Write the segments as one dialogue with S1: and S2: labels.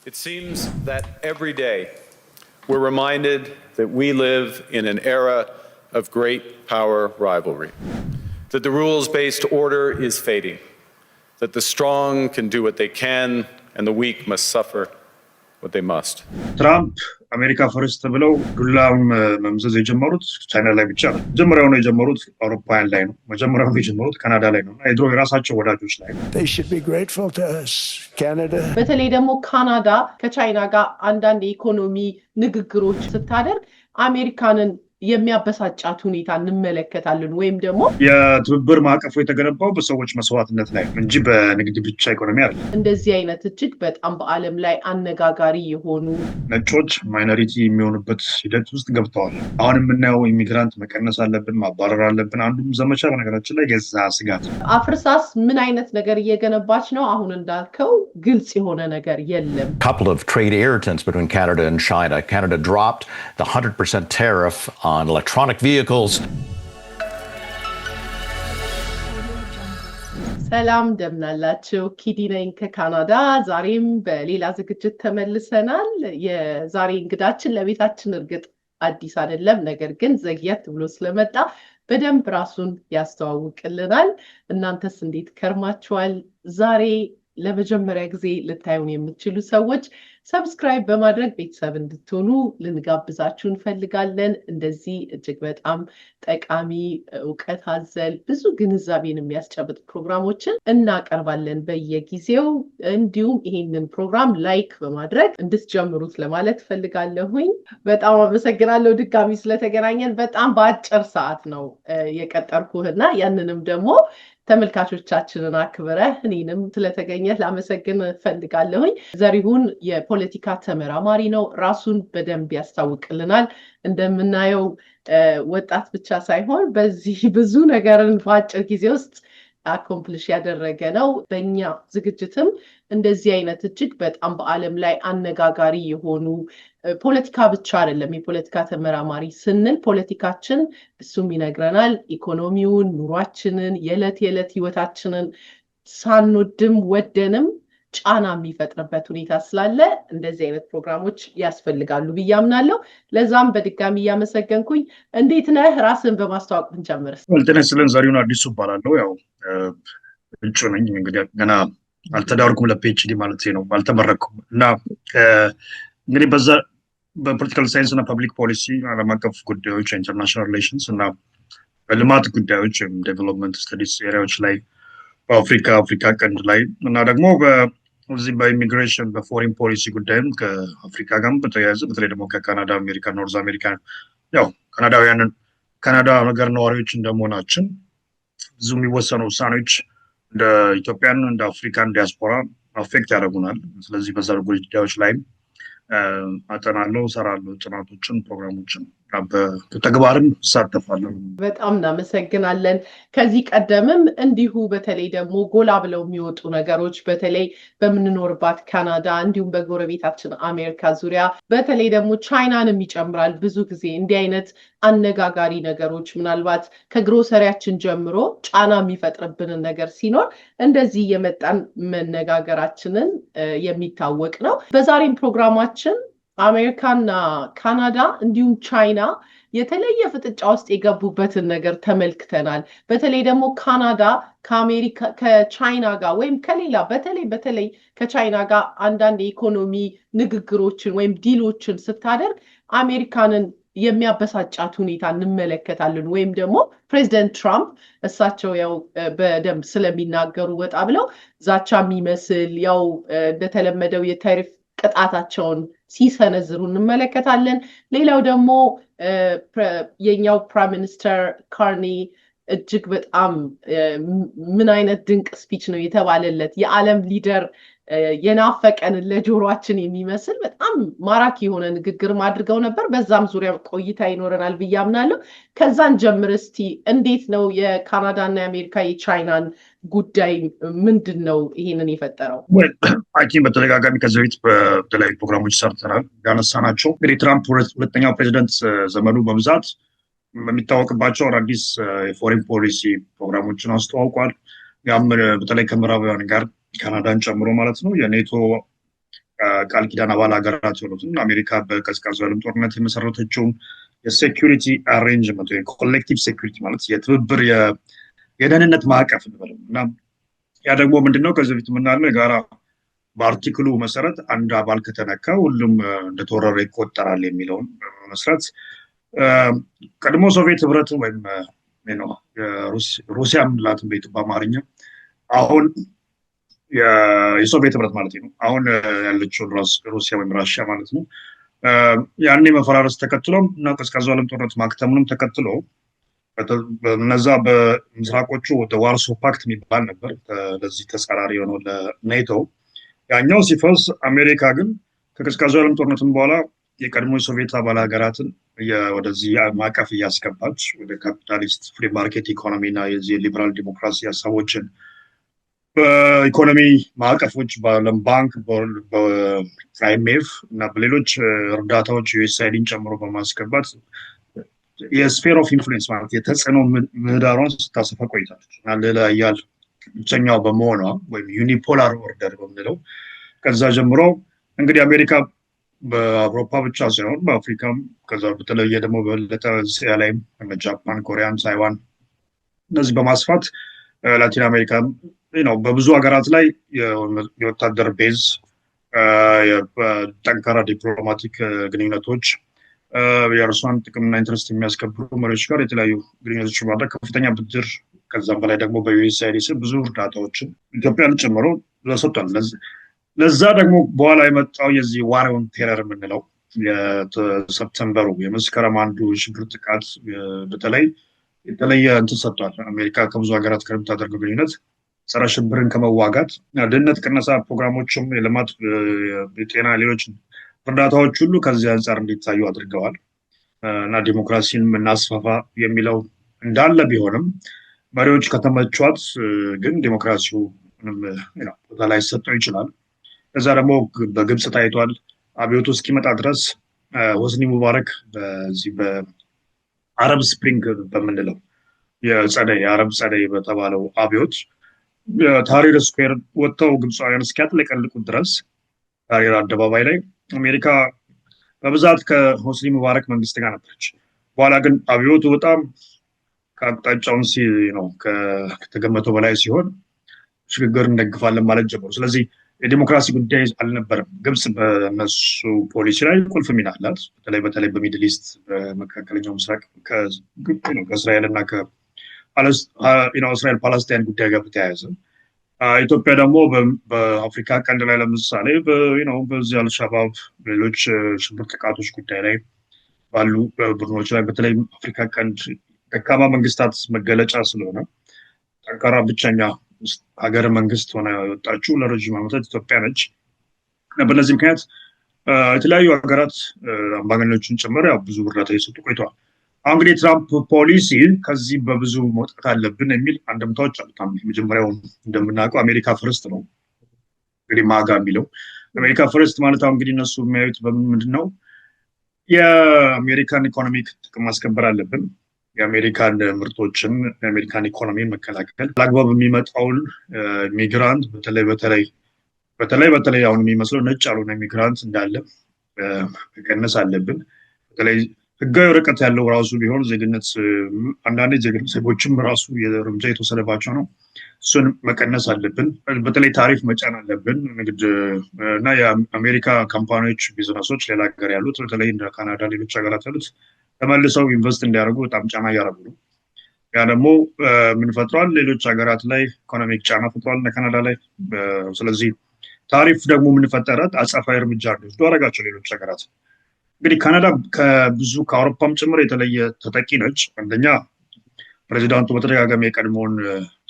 S1: It seems that every day we're reminded that we live in an era of great power rivalry, that the rules-based order is fading, that the strong can do what they can and the weak must suffer what they must.
S2: Trump አሜሪካ ፈርስት ብለው ዱላውን መምዘዝ የጀመሩት ቻይና ላይ ብቻ ነው። መጀመሪያው ነው የጀመሩት አውሮፓውያን ላይ ነው። መጀመሪያው ነው የጀመሩት ካናዳ ላይ ነው። የድሮ የራሳቸው ወዳጆች ላይ ነው።
S3: They should be grateful to us, Canada.
S4: በተለይ ደግሞ ካናዳ ከቻይና ጋር አንዳንድ የኢኮኖሚ ንግግሮች ስታደርግ አሜሪካንን የሚያበሳጫት ሁኔታ እንመለከታለን ወይም ደግሞ
S2: የትብብር ማዕቀፉ የተገነባው በሰዎች መስዋዕትነት ላይ እንጂ በንግድ ብቻ ኢኮኖሚ አይደለም።
S4: እንደዚህ አይነት እጅግ በጣም በዓለም ላይ አነጋጋሪ የሆኑ
S2: ነጮች ማይኖሪቲ የሚሆኑበት ሂደት ውስጥ ገብተዋል። አሁን የምናየው ኢሚግራንት መቀነስ አለብን፣ ማባረር አለብን አንዱም ዘመቻ በነገራችን ላይ የዛ ስጋት።
S4: አፍርሳስ ምን አይነት ነገር እየገነባች ነው? አሁን እንዳልከው ግልጽ የሆነ ነገር የለም።
S5: Couple of trade irritants between Canada and China. Canada dropped the 100% tariff on electronic vehicles.
S4: ሰላም እንደምናላችሁ፣ ኪዲ ነኝ ከካናዳ። ዛሬም በሌላ ዝግጅት ተመልሰናል። የዛሬ እንግዳችን ለቤታችን እርግጥ አዲስ አይደለም፣ ነገር ግን ዘግየት ብሎ ስለመጣ በደንብ ራሱን ያስተዋውቅልናል። እናንተስ እንዴት ከርማችኋል? ዛሬ ለመጀመሪያ ጊዜ ልታዩን የምትችሉ ሰዎች ሰብስክራይብ በማድረግ ቤተሰብ እንድትሆኑ ልንጋብዛችሁ እንፈልጋለን። እንደዚህ እጅግ በጣም ጠቃሚ እውቀት አዘል ብዙ ግንዛቤን የሚያስጨብጥ ፕሮግራሞችን እናቀርባለን በየጊዜው። እንዲሁም ይሄንን ፕሮግራም ላይክ በማድረግ እንድትጀምሩት ለማለት ፈልጋለሁኝ። በጣም አመሰግናለሁ ድጋሚ ስለተገናኘን። በጣም በአጭር ሰዓት ነው የቀጠርኩህና ያንንም ደግሞ ተመልካቾቻችንን አክብረህ እኔንም ስለተገኘህ ላመሰግን ፈልጋለሁኝ። ዘሪሁን የፖለቲካ ተመራማሪ ነው። ራሱን በደንብ ያስታውቅልናል። እንደምናየው ወጣት ብቻ ሳይሆን በዚህ ብዙ ነገርን በአጭር ጊዜ ውስጥ አኮምፕሊሽ ያደረገ ነው። በእኛ ዝግጅትም እንደዚህ አይነት እጅግ በጣም በዓለም ላይ አነጋጋሪ የሆኑ ፖለቲካ ብቻ አይደለም። የፖለቲካ ተመራማሪ ስንል ፖለቲካችን እሱም ይነግረናል፣ ኢኮኖሚውን፣ ኑሯችንን፣ የዕለት ህይወታችንን ሳንወድም ወደንም ጫና የሚፈጥርበት ሁኔታ ስላለ እንደዚህ አይነት ፕሮግራሞች ያስፈልጋሉ ብዬ አምናለሁ። ለዛም በድጋሚ እያመሰገንኩኝ እንዴት ነህ? ራስን በማስተዋወቅ ብንጀምር።
S2: ጤና ይስጥልን። ዘሪሁን አዲሱ እባላለሁ። ያው እጩ ነኝ። እንግዲህ ገና አልተዳርኩም ለፒኤችዲ ማለት ነው፣ አልተመረኩም እና እንግዲህ በዛ በፖለቲካል ሳይንስ እና ፐብሊክ ፖሊሲ ዓለም አቀፍ ጉዳዮች ኢንተርናሽናል ሪሌሽንስ እና በልማት ጉዳዮች ዴቨሎፕመንት ስተዲስ ኤሪያዎች ላይ በአፍሪካ ቀንድ ላይ እና ደግሞ በዚህ በኢሚግሬሽን በፎሪን ፖሊሲ ጉዳይም ከአፍሪካ ጋርም በተያያዘ በተለይ ደግሞ ከካናዳ፣ አሜሪካ፣ ኖርዝ አሜሪካ ያው ካናዳ ሀገር ነዋሪዎች እንደመሆናችን ብዙ የሚወሰኑ ውሳኔዎች እንደ ኢትዮጵያን እንደ አፍሪካን ዲያስፖራ አፌክት ያደርጉናል። ስለዚህ በዛ ጉዳዮች ላይ አጠናለሁ፣ እሰራለሁ፣ ጥናቶችን፣ ፕሮግራሞችን በተግባርም እሳተፋለሁ።
S4: በጣም እናመሰግናለን። ከዚህ ቀደምም እንዲሁ በተለይ ደግሞ ጎላ ብለው የሚወጡ ነገሮች በተለይ በምንኖርባት ካናዳ እንዲሁም በጎረቤታችን አሜሪካ ዙሪያ በተለይ ደግሞ ቻይናንም ይጨምራል። ብዙ ጊዜ እንዲህ አይነት አነጋጋሪ ነገሮች ምናልባት ከግሮሰሪያችን ጀምሮ ጫና የሚፈጥርብንን ነገር ሲኖር እንደዚህ የመጣን መነጋገራችንን የሚታወቅ ነው። በዛሬም ፕሮግራማችን አሜሪካና ካናዳ እንዲሁም ቻይና የተለየ ፍጥጫ ውስጥ የገቡበትን ነገር ተመልክተናል። በተለይ ደግሞ ካናዳ ከቻይና ጋር ወይም ከሌላ በተለይ ከቻይና ጋር አንዳንድ የኢኮኖሚ ንግግሮችን ወይም ዲሎችን ስታደርግ አሜሪካንን የሚያበሳጫት ሁኔታ እንመለከታለን። ወይም ደግሞ ፕሬዚደንት ትራምፕ እሳቸው ያው በደንብ ስለሚናገሩ ወጣ ብለው ዛቻ የሚመስል ያው እንደተለመደው የታሪፍ ቅጣታቸውን ሲሰነዝሩ እንመለከታለን። ሌላው ደግሞ የኛው ፕራይም ሚኒስተር ካርኒ እጅግ በጣም ምን አይነት ድንቅ ስፒች ነው የተባለለት የዓለም ሊደር የናፈቀን ለጆሮአችን የሚመስል በጣም ማራኪ የሆነ ንግግር አድርገው ነበር። በዛም ዙሪያ ቆይታ ይኖረናል ብዬ አምናለሁ። ከዛን ጀምር እስቲ እንዴት ነው የካናዳና የአሜሪካ የቻይናን ጉዳይ ምንድን ነው ይሄንን የፈጠረው?
S2: በተደጋጋሚ ከዚህ በፊት በተለያዩ ፕሮግራሞች ሰርተናል ያነሳናቸው። እንግዲህ ትራምፕ ሁለተኛው ፕሬዚደንት ዘመኑ በብዛት የሚታወቅባቸው አዳዲስ የፎሬን ፖሊሲ ፕሮግራሞችን አስተዋውቋል። ያም በተለይ ከምዕራባውያን ጋር ካናዳን ጨምሮ ማለት ነው የኔቶ ቃል ኪዳን አባል ሀገራት የሆኑትን አሜሪካ በቀዝቃዛው ዓለም ጦርነት የመሰረተችውን የሴኩሪቲ አሬንጅመንት ወይ ኮሌክቲቭ ሴኩሪቲ ማለት የትብብር የደህንነት ማዕቀፍ እንበለው እና ያ ደግሞ ምንድነው ከዚህ በፊት የምናለው የጋራ በአርቲክሉ መሰረት አንድ አባል ከተነካ ሁሉም እንደተወረረ ይቆጠራል የሚለውን መስራት ቀድሞ ሶቪየት ህብረት ወይም ሩሲያ ምንላትን በአማርኛ አሁን የሶቪየት ህብረት ማለት ነው አሁን ያለችው ሩሲያ ወይም ራሽያ ማለት ነው ያኔ መፈራረስ ተከትሎ እና ቀዝቃዛው ዓለም ጦርነት ማክተሙንም ተከትሎ እነዛ በምስራቆቹ ዋርሶ ፓክት የሚባል ነበር ለዚህ ተጻራሪ የሆነው ለኔቶ ያኛው ሲፈርስ አሜሪካ ግን ከቀዝቃዛው ዓለም ጦርነትም በኋላ የቀድሞ የሶቪየት አባል ሀገራትን ወደዚህ ማዕቀፍ እያስገባች ወደ ካፒታሊስት ፍሪ ማርኬት ኢኮኖሚ እና የዚህ ሊበራል ዲሞክራሲ ሀሳቦችን በኢኮኖሚ ማዕቀፎች በዓለም ባንክ በአይኤምኤፍ እና በሌሎች እርዳታዎች ዩኤስአይዲን ጨምሮ በማስገባት የስፌር ኦፍ ኢንፍሉዌንስ ማለት የተጽዕኖ ምህዳሯን ስታሰፋ ቆይታለች እና ሌላ ያል ብቸኛው በመሆኗ ወይም ዩኒፖላር ኦርደር በምንለው ከዛ ጀምሮ እንግዲህ አሜሪካ በአውሮፓ ብቻ ሳይሆን በአፍሪካም ከዛ በተለየ ደግሞ በበለጠ እስያ ላይም ጃፓን፣ ኮሪያን፣ ታይዋን እነዚህ በማስፋት ላቲን አሜሪካ ነው በብዙ ሀገራት ላይ የወታደር ቤዝ ጠንካራ ዲፕሎማቲክ ግንኙነቶች የእርሷን ጥቅምና ኢንትረስት የሚያስከብሩ መሪዎች ጋር የተለያዩ ግንኙነቶች ማድረግ ከፍተኛ ብድር ከዛም በላይ ደግሞ በዩኤስአይዲ ስር ብዙ እርዳታዎችን ኢትዮጵያን ጨምሮ ሰጥቷል። ለዛ ደግሞ በኋላ የመጣው የዚህ ዋር ኦን ቴረር የምንለው የሰፕተምበሩ የመስከረም አንዱ ሽብር ጥቃት በተለይ የተለየ እንትን ሰጥቷል። አሜሪካ ከብዙ ሀገራት ጋር የምታደርገው ግንኙነት ጸረ ሽብርን ከመዋጋት ድህነት ቅነሳ ፕሮግራሞችም የልማት የጤና ሌሎች እርዳታዎች ሁሉ ከዚህ አንጻር እንዲታዩ አድርገዋል እና ዲሞክራሲን እናስፋፋ የሚለው እንዳለ ቢሆንም መሪዎች ከተመቿት ግን ዲሞክራሲው ቦታ ላይ ሰጠው ይችላል። እዛ ደግሞ በግብጽ ታይቷል። አብዮቱ እስኪመጣ ድረስ ሆስኒ ሙባረክ በዚህ በአረብ ስፕሪንግ በምንለው የአረብ ጸደይ በተባለው አብዮት ታሪር ስኩዌር ወጥተው ግብፃውያን እስኪያጥለቀልቁት ድረስ ታሪር አደባባይ ላይ አሜሪካ በብዛት ከሆስኒ ሙባረክ መንግስት ጋር ነበረች። በኋላ ግን አብዮቱ በጣም ከአቅጣጫውን ከተገመተው በላይ ሲሆን ሽግግር እንደግፋለን ማለት ጀመሩ። ስለዚህ የዲሞክራሲ ጉዳይ አልነበረም። ግብጽ በነሱ ፖሊሲ ላይ ቁልፍ ሚና አላት። በተለይ በሚድል ኢስት በመካከለኛው ምስራቅ ከእስራኤል እና እስራኤል ፓለስታይን ጉዳይ ጋር በተያያዘ ኢትዮጵያ ደግሞ በአፍሪካ ቀንድ ላይ ለምሳሌ በዚህ አልሻባብ ሌሎች ሽብር ጥቃቶች ጉዳይ ላይ ባሉ ቡድኖች ላይ በተለይ አፍሪካ ቀንድ ደካማ መንግስታት መገለጫ ስለሆነ ጠንካራ ብቸኛ ሀገረ መንግስት ሆነ የወጣችው ለረጅም ዓመታት ኢትዮጵያ ነች። በእነዚህ ምክንያት የተለያዩ ሀገራት አምባገነኖችን ጭምር ብዙ እርዳታ እየሰጡ ቆይተዋል። አሁን እንግዲህ የትራምፕ ፖሊሲ ከዚህ በብዙ መውጣት አለብን የሚል አንድምታዎች አሉት። መጀመሪያው እንደምናውቀው አሜሪካ ፈርስት ነው እንግዲህ ማጋ የሚለው አሜሪካ ፈርስት ማለት አሁን እንግዲህ እነሱ የሚያዩት በምንድን ነው የአሜሪካን ኢኮኖሚክ ጥቅም ማስከበር አለብን፣ የአሜሪካን ምርቶችን የአሜሪካን ኢኮኖሚን መከላከል፣ ለአግባብ የሚመጣውን ሚግራንት በተለይ አሁን የሚመስለው ነጭ ያልሆነ ሚግራንት እንዳለ መቀነስ አለብን። በተለይ ህጋዊ ወረቀት ያለው ራሱ ቢሆን ዜግነት አንዳንድ ዜጎችም ራሱ እርምጃ የተወሰደባቸው ነው። እሱን መቀነስ አለብን። በተለይ ታሪፍ መጫን አለብን። ንግድ እና የአሜሪካ ካምፓኒዎች ቢዝነሶች ሌላ ሀገር ያሉት በተለይ እንደ ካናዳ ሌሎች ሀገራት ያሉት ተመልሰው ኢንቨስት እንዲያደርጉ በጣም ጫና እያደረጉ ነው። ያ ደግሞ ምን ፈጥሯል? ሌሎች ሀገራት ላይ ኢኮኖሚክ ጫና ፈጥሯል እንደ ካናዳ ላይ። ስለዚህ ታሪፍ ደግሞ ምን ፈጠረ? አጸፋዊ እርምጃ እንዲወስዱ አደረጋቸው ሌሎች ሀገራት። እንግዲህ ካናዳ ከአውሮፓም ጭምር የተለየ ተጠቂ ነች። አንደኛ ፕሬዚዳንቱ በተደጋጋሚ የቀድሞውን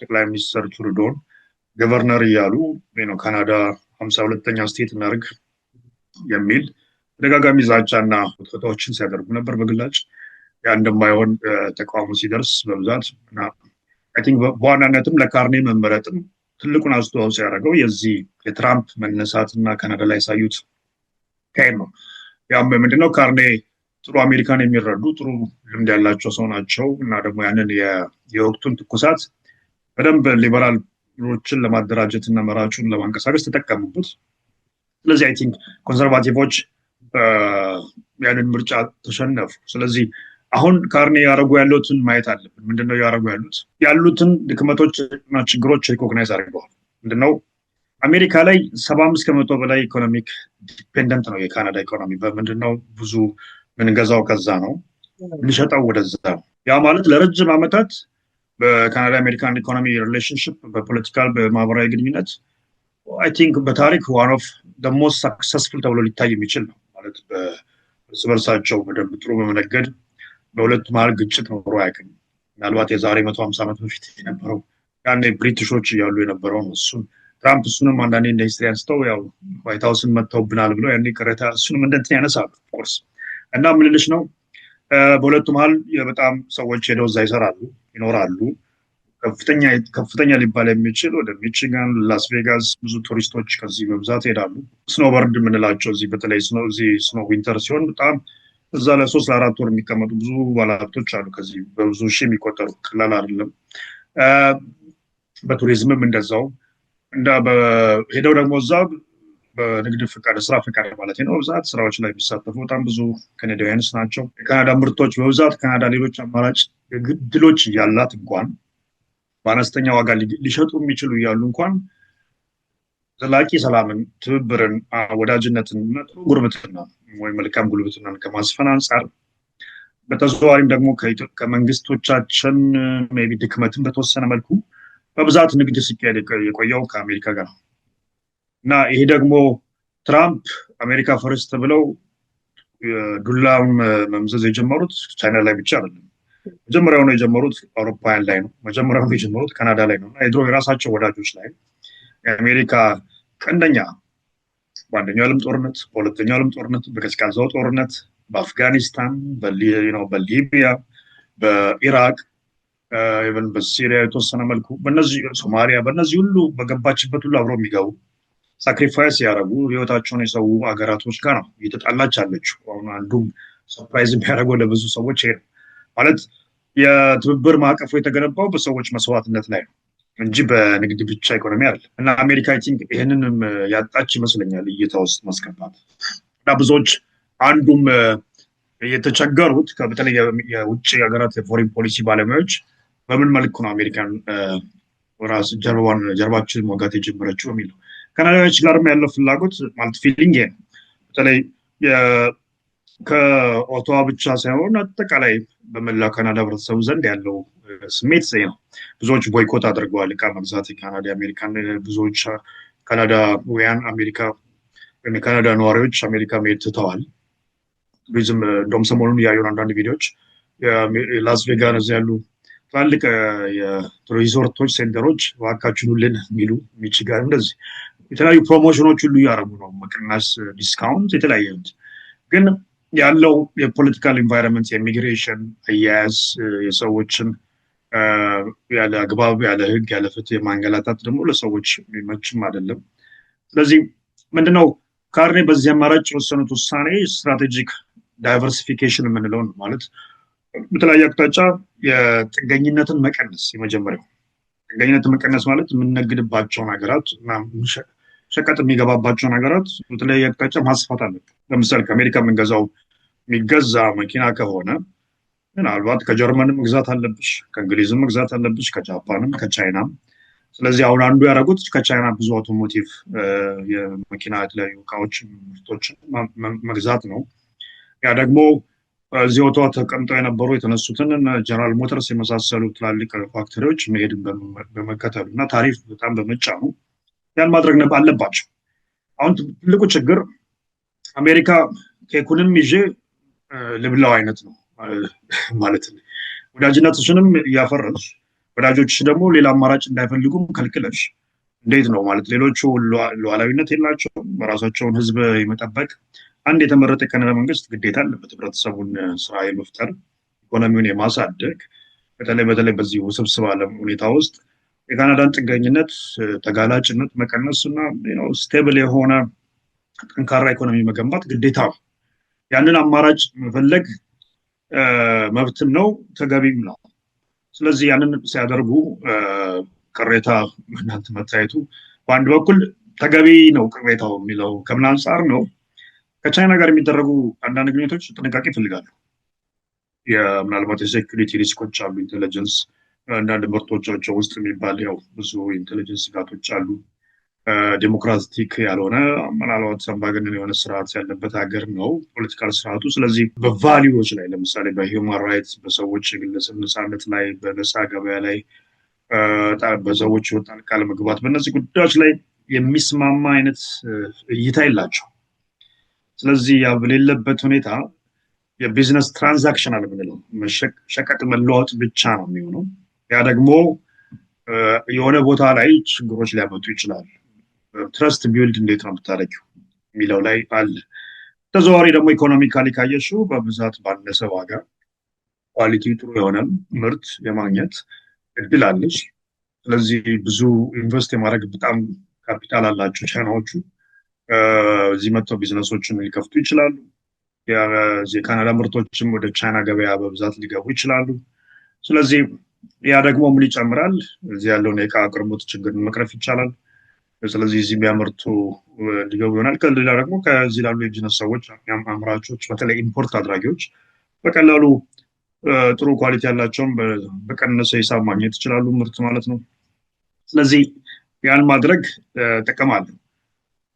S2: ጠቅላይ ሚኒስትር ትሩዶን ገቨርነር እያሉ ካናዳ 52ኛ ስቴት እናድርግ የሚል ተደጋጋሚ ዛቻና ውትወታዎችን ሲያደርጉ ነበር በግላጭ። ያ እንደማይሆን ተቃውሞ ሲደርስ በብዛት እና አይ ቲንክ በዋናነትም ለካርኔ መመረጥም ትልቁን አስተዋጽኦ ያደረገው የዚህ የትራምፕ መነሳት እና ካናዳ ላይ ያሳዩት ካይን ነው። ያም ምንድነው ካርኔ ጥሩ አሜሪካን የሚረዱ ጥሩ ልምድ ያላቸው ሰው ናቸው እና ደግሞ ያንን የወቅቱን ትኩሳት በደንብ ሊበራሎችን ለማደራጀት እና መራጩን ለማንቀሳቀስ ተጠቀሙበት። ስለዚህ አይ ቲንክ ኮንሰርቫቲቮች ያንን ምርጫ ተሸነፉ። ስለዚህ አሁን ካርኔ ያደረጉ ያሉትን ማየት አለብን። ምንድነው ያደረጉ ያሉትን ድክመቶች እና ችግሮች ሪኮግናይዝ አድርገዋል። ምንድነው አሜሪካ ላይ 75% በላይ ኢኮኖሚክ ዲፔንደንት ነው የካናዳ ኢኮኖሚ። በምንድነው ብዙ ምንገዛው ከዛ ነው፣ ልሸጣው ወደዛ ነው። ያ ማለት ለረጅም ዓመታት በካናዳ አሜሪካን ኢኮኖሚ ሪሌሽንሺፕ በፖለቲካል በማህበራዊ ግንኙነት አይ ቲንክ በታሪክ ዋን ኦፍ ዘ ሞስት ሰክሰስፉል ተብሎ ሊታይ የሚችል ነው። ማለት በእርስ በርሳቸው በደንብ ጥሩ በመነገድ በሁለቱ መሀል ግጭት ኖሮ አያውቅም። ምናልባት የዛሬ 150 ዓመት በፊት የነበረው ያኔ ብሪቲሾች እያሉ የነበረው ነው። ትራምፕ እሱንም አንዳንዴ እንደ ሂስትሪ አንስተው ያው ዋይት ሀውስን መጥተውብናል ብለው ያኔ ቅሬታ እሱንም እንደ እንትን ያነሳሉ ኦፍኮርስ። እና ምን ልልሽ ነው በሁለቱ መሀል በጣም ሰዎች ሄደው እዛ ይኖራሉ። ከፍተኛ ሊባል የሚችል ወደ ሚቺጋን፣ ላስ ቬጋስ ብዙ ቱሪስቶች ከዚህ በብዛት ይሄዳሉ። ስኖበርድ የምንላቸው እዚህ በተለይ ስኖ ዊንተር ሲሆን በጣም እዛ ለ3 ለ4 ወር የሚቀመጡ ብዙ ባለሀብቶች አሉ። ከዚህ በብዙ ሺህ የሚቆጠሩ ቀላል አይደለም። በቱሪዝምም እንደዛው ሄደው ደግሞ እዛ በንግድ ፍቃድ ስራ ፍቃድ ማለት ነው በብዛት ስራዎች ላይ የሚሳተፉ በጣም ብዙ ካናዳውያንስ ናቸው። የካናዳ ምርቶች በብዛት ካናዳ ሌሎች አማራጭ ድሎች እያላት እንኳን በአነስተኛ ዋጋ ሊሸጡ የሚችሉ እያሉ እንኳን ዘላቂ ሰላምን፣ ትብብርን፣ ወዳጅነትን፣ ጥሩ ጉርብትና ወይም መልካም ጉርብትናን ከማስፈን አንጻር በተዘዋዋሪም ደግሞ ከመንግስቶቻችን ሜይ ቢ ድክመትን በተወሰነ መልኩ በብዛት ንግድ ሲካሄድ የቆየው ከአሜሪካ ጋር ነው እና ይሄ ደግሞ ትራምፕ አሜሪካ ፈርስት ብለው ዱላውን መምዘዝ የጀመሩት ቻይና ላይ ብቻ አይደለም። መጀመሪያው ነው የጀመሩት አውሮፓውያን ላይ ነው። መጀመሪያው ነው የጀመሩት ካናዳ ላይ ነው። የድሮ የራሳቸው ወዳጆች ላይ የአሜሪካ ቀንደኛ በአንደኛው ዓለም ጦርነት፣ በሁለተኛው ዓለም ጦርነት፣ በቀዝቃዛው ጦርነት፣ በአፍጋኒስታን፣ በሊቢያ፣ በኢራቅ፣ በሲሪያ የተወሰነ መልኩ በእነዚህ ሶማሊያ፣ በእነዚህ ሁሉ በገባችበት ሁሉ አብረው የሚገቡ ሳክሪፋይስ ያደረጉ ህይወታቸውን የሰው ሀገራቶች ጋር ነው እየተጣላች አለችው። አሁን አንዱም ሰርፕራይዝ የሚያደርገው ለብዙ ሰዎች ይሄ ማለት የትብብር ማዕቀፉ የተገነባው በሰዎች መስዋዕትነት ላይ ነው እንጂ በንግድ ብቻ ኢኮኖሚ አይደለም። እና አሜሪካ አይ ቲንክ ይህንንም ያጣች ይመስለኛል እይታ ውስጥ ማስገባት እና ብዙዎች አንዱም የተቸገሩት በተለይ የውጭ ሀገራት የፎሬን ፖሊሲ ባለሙያዎች በምን መልኩ ነው አሜሪካን ራስ ጀርባችን መውጋት የጀመረችው የሚለው ካናዳዎች ጋርም ያለው ፍላጎት ማለት ፊሊንግ ነው። በተለይ ከኦቶዋ ብቻ ሳይሆን አጠቃላይ በመላው ካናዳ ህብረተሰቡ ዘንድ ያለው ስሜት ነው። ብዙዎች ቦይኮት አድርገዋል እቃ መግዛት የካናዳ አሜሪካን። ብዙዎች ካናዳውያን አሜሪካ ወይም የካናዳ ነዋሪዎች አሜሪካ መሄድ ትተዋል። ቱሪዝም እንደውም ሰሞኑን ያዩን አንዳንድ ቪዲዮዎች የላስ ቬጋስ ያሉ ትላልቅ የሪዞርቶች ሴንተሮች እባካችሁን ሁሉን የሚሉ ሚቺጋን እንደዚህ የተለያዩ ፕሮሞሽኖች ሁሉ እያደረጉ ነው። መቅናስ፣ ዲስካውንት የተለያየ ግን ያለው የፖለቲካል ኢንቫይሮንመንት የኢሚግሬሽን አያያዝ የሰዎችን ያለ አግባብ ያለ ህግ ያለ ፍትህ የማንገላታት ደግሞ ለሰዎች የሚመችም አይደለም። ስለዚህ ምንድነው ካርኔ በዚህ አማራጭ የወሰኑት ውሳኔ ስትራቴጂክ ዳይቨርሲፊኬሽን የምንለው ነው። ማለት በተለያየ አቅጣጫ የጥገኝነትን መቀነስ የመጀመሪያው ጥገኝነትን መቀነስ ማለት የምንነግድባቸውን ሀገራት እና ሸቀጥ የሚገባባቸውን ሀገራት በተለያየ አቅጣጫ ማስፋት አለብን። ለምሳሌ ከአሜሪካ የሚገዛ መኪና ከሆነ ምናልባት ከጀርመንም መግዛት አለብሽ፣ ከእንግሊዝም መግዛት አለብሽ፣ ከጃፓንም ከቻይናም። ስለዚህ አሁን አንዱ ያደረጉት ከቻይና ብዙ አውቶሞቲቭ የመኪና የተለያዩ እቃዎች ምርቶችን መግዛት ነው። ያ ደግሞ እዚህ ኦቶዋ ተቀምጠው የነበሩ የተነሱትን ጀነራል ሞተርስ የመሳሰሉ ትላልቅ ፋክተሪዎች መሄድን በመከተሉ እና ታሪፍ በጣም በመጫኑ ያን ማድረግ አለባቸው። አሁን ትልቁ ችግር አሜሪካ ኬኩንም ይዤ ልብላው አይነት ነው ማለት ነው። ወዳጅነትሽንም እያፈረሽ ወዳጆችሽ ደግሞ ሌላ አማራጭ እንዳይፈልጉም ከልክለሽ እንዴት ነው ማለት ሌሎቹ ሉዓላዊነት የላቸውም። በራሳቸውን ህዝብ የመጠበቅ አንድ የተመረጠ የካናዳ መንግስት ግዴታ አለበት። ህብረተሰቡን ስራ የመፍጠር ኢኮኖሚውን የማሳደግ በተለይ በዚህ ውስብስብ ዓለም ሁኔታ ውስጥ የካናዳን ጥገኝነት ተጋላጭነት መቀነስ እና ስቴብል የሆነ ጠንካራ ኢኮኖሚ መገንባት ግዴታ ነው። ያንን አማራጭ መፈለግ መብትም ነው ተገቢም ነው። ስለዚህ ያንን ሲያደርጉ ቅሬታ እናንተ መታየቱ በአንድ በኩል ተገቢ ነው ቅሬታው የሚለው ከምን አንጻር ነው? ከቻይና ጋር የሚደረጉ አንዳንድ ግንኙነቶች ጥንቃቄ ይፈልጋሉ። ምናልባት የሴኩሪቲ ሪስኮች አሉ። ኢንቴሊጀንስ አንዳንድ ምርቶቻቸው ውስጥ የሚባል ያው ብዙ ኢንቴሊጀንስ ስጋቶች አሉ። ዴሞክራቲክ ያልሆነ ምናልባት አምባገነን የሆነ ስርዓት ያለበት ሀገር ነው ፖለቲካል ስርዓቱ። ስለዚህ በቫሊዎች ላይ ለምሳሌ በሂውማን ራይትስ፣ በሰዎች የግለሰብ ነፃነት ላይ፣ በነፃ ገበያ ላይ፣ በሰዎች ህይወት ጣልቃ ለመግባት በእነዚህ ጉዳዮች ላይ የሚስማማ አይነት እይታ የላቸው። ስለዚህ ያ በሌለበት ሁኔታ የቢዝነስ ትራንዛክሽን አለምንለው ሸቀጥ መለዋወጥ ብቻ ነው የሚሆነው። ያ ደግሞ የሆነ ቦታ ላይ ችግሮች ሊያመጡ ይችላል። ትረስት ቢልድ እንዴት ነው የምታደርጊው የሚለው ላይ አለ። ተዘዋዋሪ ደግሞ ኢኮኖሚካሊ ካየሽው በብዛት ባነሰ ዋጋ ኳሊቲ ጥሩ የሆነ ምርት የማግኘት እድል አለች። ስለዚህ ብዙ ኢንቨስት የማድረግ በጣም ካፒታል አላቸው ቻይናዎቹ። እዚህ መጥተው ቢዝነሶችን ሊከፍቱ ይችላሉ። የካናዳ ምርቶችም ወደ ቻይና ገበያ በብዛት ሊገቡ ይችላሉ። ስለዚህ ያ ደግሞ ምን ይጨምራል? እዚህ ያለውን የዕቃ አቅርቦት ችግር መቅረፍ ይቻላል። ስለዚህ እዚህ የሚያመርቱ ሊገቡ ይሆናል። ከሌላ ደግሞ ከዚህ ላሉ የቢዝነስ ሰዎች አምራቾች፣ በተለይ ኢምፖርት አድራጊዎች በቀላሉ ጥሩ ኳሊቲ ያላቸውን በቀነሰ ሂሳብ ማግኘት ይችላሉ፣ ምርት ማለት ነው። ስለዚህ ያን ማድረግ ጥቅም አለው።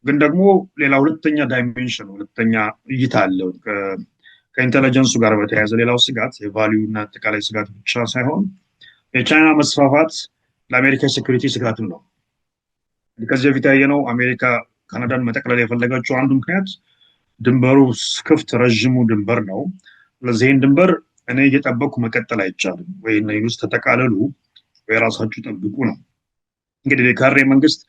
S2: ግን ደግሞ ሌላ ሁለተኛ ዳይሜንሽን ሁለተኛ እይታ አለው። ከኢንቴሊጀንሱ ጋር በተያያዘ ሌላው ስጋት የቫሊዩ እና አጠቃላይ ስጋት ብቻ ሳይሆን የቻይና መስፋፋት ለአሜሪካ ሴኩሪቲ ስጋትም ነው። ከዚህ በፊት ያየነው አሜሪካ ካናዳን መጠቅለል የፈለገችው አንዱ ምክንያት ድንበሩ ክፍት ረዥሙ ድንበር ነው። ስለዚህ ይህን ድንበር እኔ እየጠበቅኩ መቀጠል አይቻልም፣ ወይ እነዚህ ውስጥ ተጠቃለሉ ወይ ራሳችሁ ጠብቁ ነው። እንግዲህ የካሬ መንግስት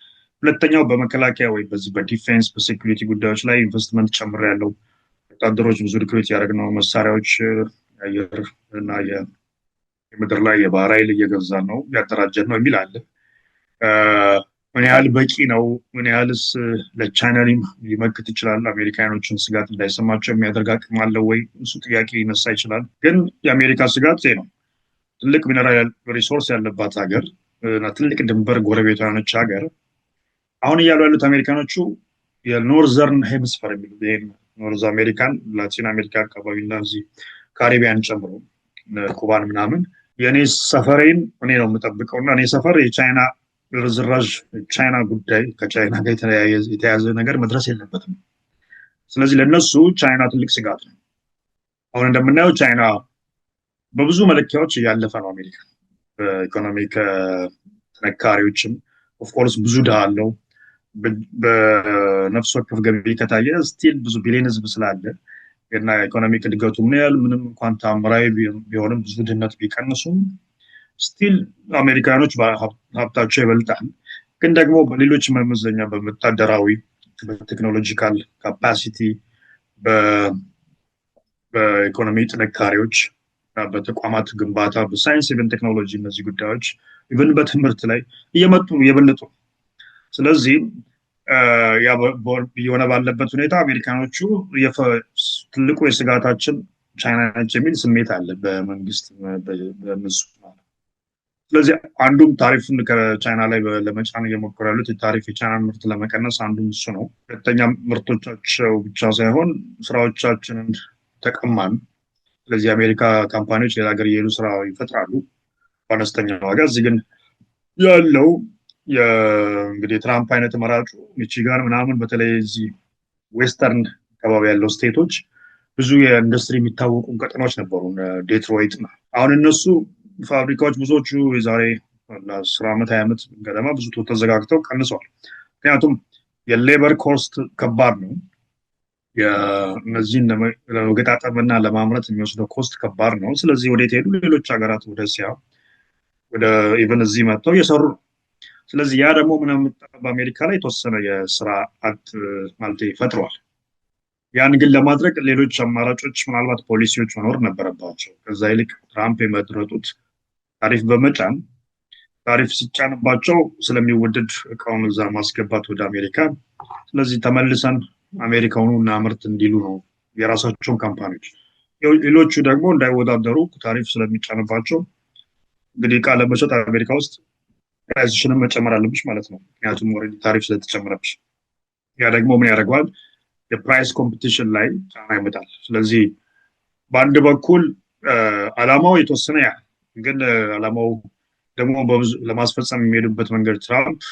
S2: ሁለተኛው በመከላከያ ወይ በዚህ በዲፌንስ በሴኩሪቲ ጉዳዮች ላይ ኢንቨስትመንት ጨምር ያለው ወታደሮች ብዙ ሪክሩት ያደረግነው መሳሪያዎች የአየር እና የምድር ላይ የባህር ኃይል እየገዛን ነው ያደራጀን ነው የሚል አለ። ምን ያህል በቂ ነው? ምን ያህልስ ለቻይና ሊመክት ይችላል? አሜሪካኖችን ስጋት እንዳይሰማቸው የሚያደርግ አቅም አለው ወይ? እሱ ጥያቄ ይነሳ ይችላል። ግን የአሜሪካ ስጋት ነው። ትልቅ ሚነራል ሪሶርስ ያለባት ሀገር እና ትልቅ ድንበር ጎረቤቷ የሆነች ሀገር አሁን እያሉ ያሉት አሜሪካኖቹ የኖርዘርን ሄምስፈር የሚሉት ይሄ ኖርዝ አሜሪካን፣ ላቲን አሜሪካ አካባቢ እና እዚህ ካሪቢያን ጨምሮ ኩባን ምናምን የእኔ ሰፈሬን እኔ ነው የምጠብቀው እና እኔ ሰፈር የቻይና ርዝራዥ ቻይና ጉዳይ ከቻይና ጋር የተያያዘ ነገር መድረስ የለበትም። ስለዚህ ለነሱ ቻይና ትልቅ ስጋት ነው። አሁን እንደምናየው ቻይና በብዙ መለኪያዎች እያለፈ ነው አሜሪካ። በኢኮኖሚክ ጥንካሬዎችም ኦፍኮርስ ብዙ ድሃ አለው። በነፍስ ወከፍ ገቢ ከታየ ስቲል ብዙ ቢሊዮን ህዝብ ስላለ እና ኢኮኖሚክ እድገቱ ምን ያህል ምንም እንኳን ታምራዊ ቢሆንም ብዙ ድህነት ቢቀንሱም ስቲል አሜሪካኖች ሀብታቸው ይበልጣል። ግን ደግሞ በሌሎች መመዘኛ በወታደራዊ በቴክኖሎጂካል ካፓሲቲ በኢኮኖሚ ጥንካሬዎች በተቋማት ግንባታ በሳይንስ ኢቨን ቴክኖሎጂ እነዚህ ጉዳዮች ኢቨን በትምህርት ላይ እየመጡ እየበለጡ። ስለዚህ የሆነ ባለበት ሁኔታ አሜሪካኖቹ ትልቁ የስጋታችን ቻይና ነች የሚል ስሜት አለ በመንግስት በምሱ። ስለዚህ አንዱም ታሪፍን ከቻይና ላይ ለመጫን እየሞከሩ ያሉት የቻይናን ምርት ለመቀነስ አንዱም እሱ ነው። ሁለተኛ ምርቶቻቸው ብቻ ሳይሆን ስራዎቻችንን ተቀማን። ስለዚህ የአሜሪካ ካምፓኒዎች ሌላ ሀገር እየሄዱ ስራ ይፈጥራሉ በአነስተኛ ዋጋ። እዚህ ግን ያለው እንግዲህ የትራምፕ አይነት መራጩ ሚቺጋን ምናምን በተለይ እዚህ ዌስተርን አካባቢ ያለው ስቴቶች ብዙ የኢንዱስትሪ የሚታወቁ ቀጠናዎች ነበሩ፣ ዴትሮይት። አሁን እነሱ ፋብሪካዎች ብዙዎቹ የዛሬ 10 ዓመት 20 ዓመት ገደማ ብዙ ተዘጋግተው ቀንሰዋል። ምክንያቱም የሌበር ኮስት ከባድ ነው። እነዚህን ለመገጣጠምና ለማምረት የሚወስደው ኮስት ከባድ ነው። ስለዚህ ወደ ሄዱ ሌሎች ሀገራት ወደ እስያ ወደ ኢቨን እዚህ መጥተው እየሰሩ ነው። ስለዚህ ያ ደግሞ በአሜሪካ ላይ የተወሰነ የስራ አጥ ማለት ፈጥሯል። ያን ግን ለማድረግ ሌሎች አማራጮች ምናልባት ፖሊሲዎች መኖር ነበረባቸው። ከዛ ይልቅ ትራምፕ የመረጡት ታሪፍ በመጫን ታሪፍ ሲጫንባቸው ስለሚወደድ እቃውን እዛ ማስገባት ወደ አሜሪካ። ስለዚህ ተመልሰን አሜሪካውኑ እናምርት እንዲሉ ነው የራሳቸውን ካምፓኒዎች። ሌሎቹ ደግሞ እንዳይወዳደሩ ታሪፍ ስለሚጫንባቸው እንግዲህ እቃ ለመሸጥ አሜሪካ ውስጥ ፕራይስሽንም መጨመር አለብሽ ማለት ነው። ምክንያቱም ኦልሬዲ ታሪፍ ስለተጨመረብሽ ያ ደግሞ ምን ያደርገዋል? የፕራይስ ኮምፒቲሽን ላይ ጫና ይመጣል። ስለዚህ በአንድ በኩል አላማው የተወሰነ ያ ግን አላማው ደግሞ ለማስፈጸም የሚሄዱበት መንገድ ትራምፕ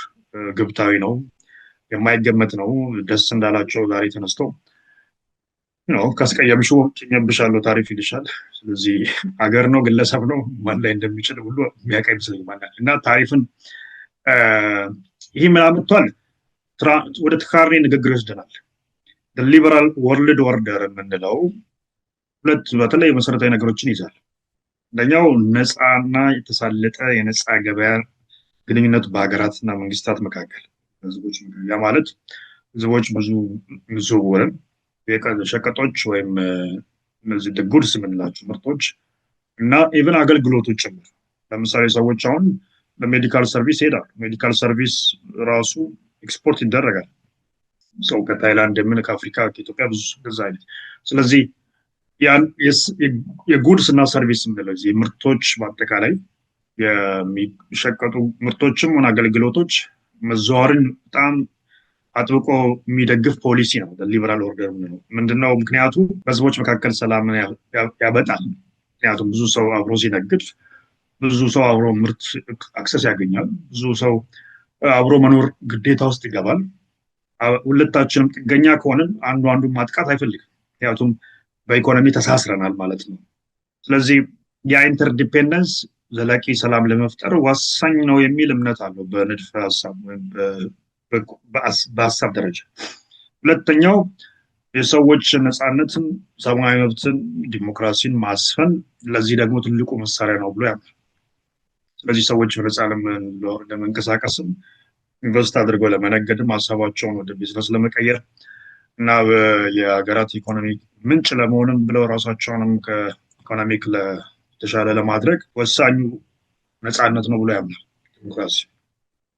S2: ግብታዊ ነው፣ የማይገመት ነው። ደስ እንዳላቸው ዛሬ ተነስተው ካስቀየምሽው ጭኜብሻለሁ ታሪፍ ይልሻል። ስለዚህ ሀገር ነው ግለሰብ ነው ማን ላይ እንደሚችል ሁሉ የሚያውቅ ይመስለኛል። እና ታሪፍን ይህ ምን አምጥቷል? ወደ ተቃራኒ ንግግር ይወስደናል። ሊበራል ወርልድ ኦርደር የምንለው ሁለት በተለይ መሰረታዊ ነገሮችን ይዛል። አንደኛው ነፃና የተሳለጠ የነፃ ገበያ ግንኙነት በሀገራትና መንግስታት መካከል ህዝቦች ያ ማለት ህዝቦች ብዙ ዝውውርን ሸቀጦች ወይም እነዚህ ጉድስ የምንላቸው ምርቶች እና ኢቨን አገልግሎቶች ጭምር። ለምሳሌ ሰዎች አሁን በሜዲካል ሰርቪስ ይሄዳሉ። ሜዲካል ሰርቪስ ራሱ ኤክስፖርት ይደረጋል። ሰው ከታይላንድ የምን ከአፍሪካ ከኢትዮጵያ ብዙ ገዛ አይነት። ስለዚህ የጉድስ እና ሰርቪስ የምንለው ምርቶች በአጠቃላይ የሚሸቀጡ ምርቶችም ሆነ አገልግሎቶች መዘዋወርን በጣም አጥብቆ የሚደግፍ ፖሊሲ ነው ሊበራል ኦርደር የምንለው። ምንድነው ምክንያቱ? በህዝቦች መካከል ሰላምን ያበጣል። ምክንያቱም ብዙ ሰው አብሮ ሲነግድ፣ ብዙ ሰው አብሮ ምርት አክሰስ ያገኛል፣ ብዙ ሰው አብሮ መኖር ግዴታ ውስጥ ይገባል። ሁለታችንም ጥገኛ ከሆንን አንዱ አንዱን ማጥቃት አይፈልግም። ምክንያቱም በኢኮኖሚ ተሳስረናል ማለት ነው። ስለዚህ የኢንተርዲፔንደንስ ዘላቂ ሰላም ለመፍጠር ወሳኝ ነው የሚል እምነት አለው በንድፈ ሀሳብ ወይም በሀሳብ ደረጃ። ሁለተኛው የሰዎች ነፃነትን፣ ሰብአዊ መብትን፣ ዲሞክራሲን ማስፈን ለዚህ ደግሞ ትልቁ መሳሪያ ነው ብሎ ያምናል። ስለዚህ ሰዎች በነፃ ለመንቀሳቀስም ኢንቨስት አድርገው ለመነገድም ሀሳባቸውን ወደ ቢዝነስ ለመቀየር እና የሀገራት ኢኮኖሚ ምንጭ ለመሆንም ብለው ራሳቸውንም ከኢኮኖሚክ ለተሻለ ለማድረግ ወሳኙ ነፃነት ነው ብሎ ያምናል ዲሞክራሲ።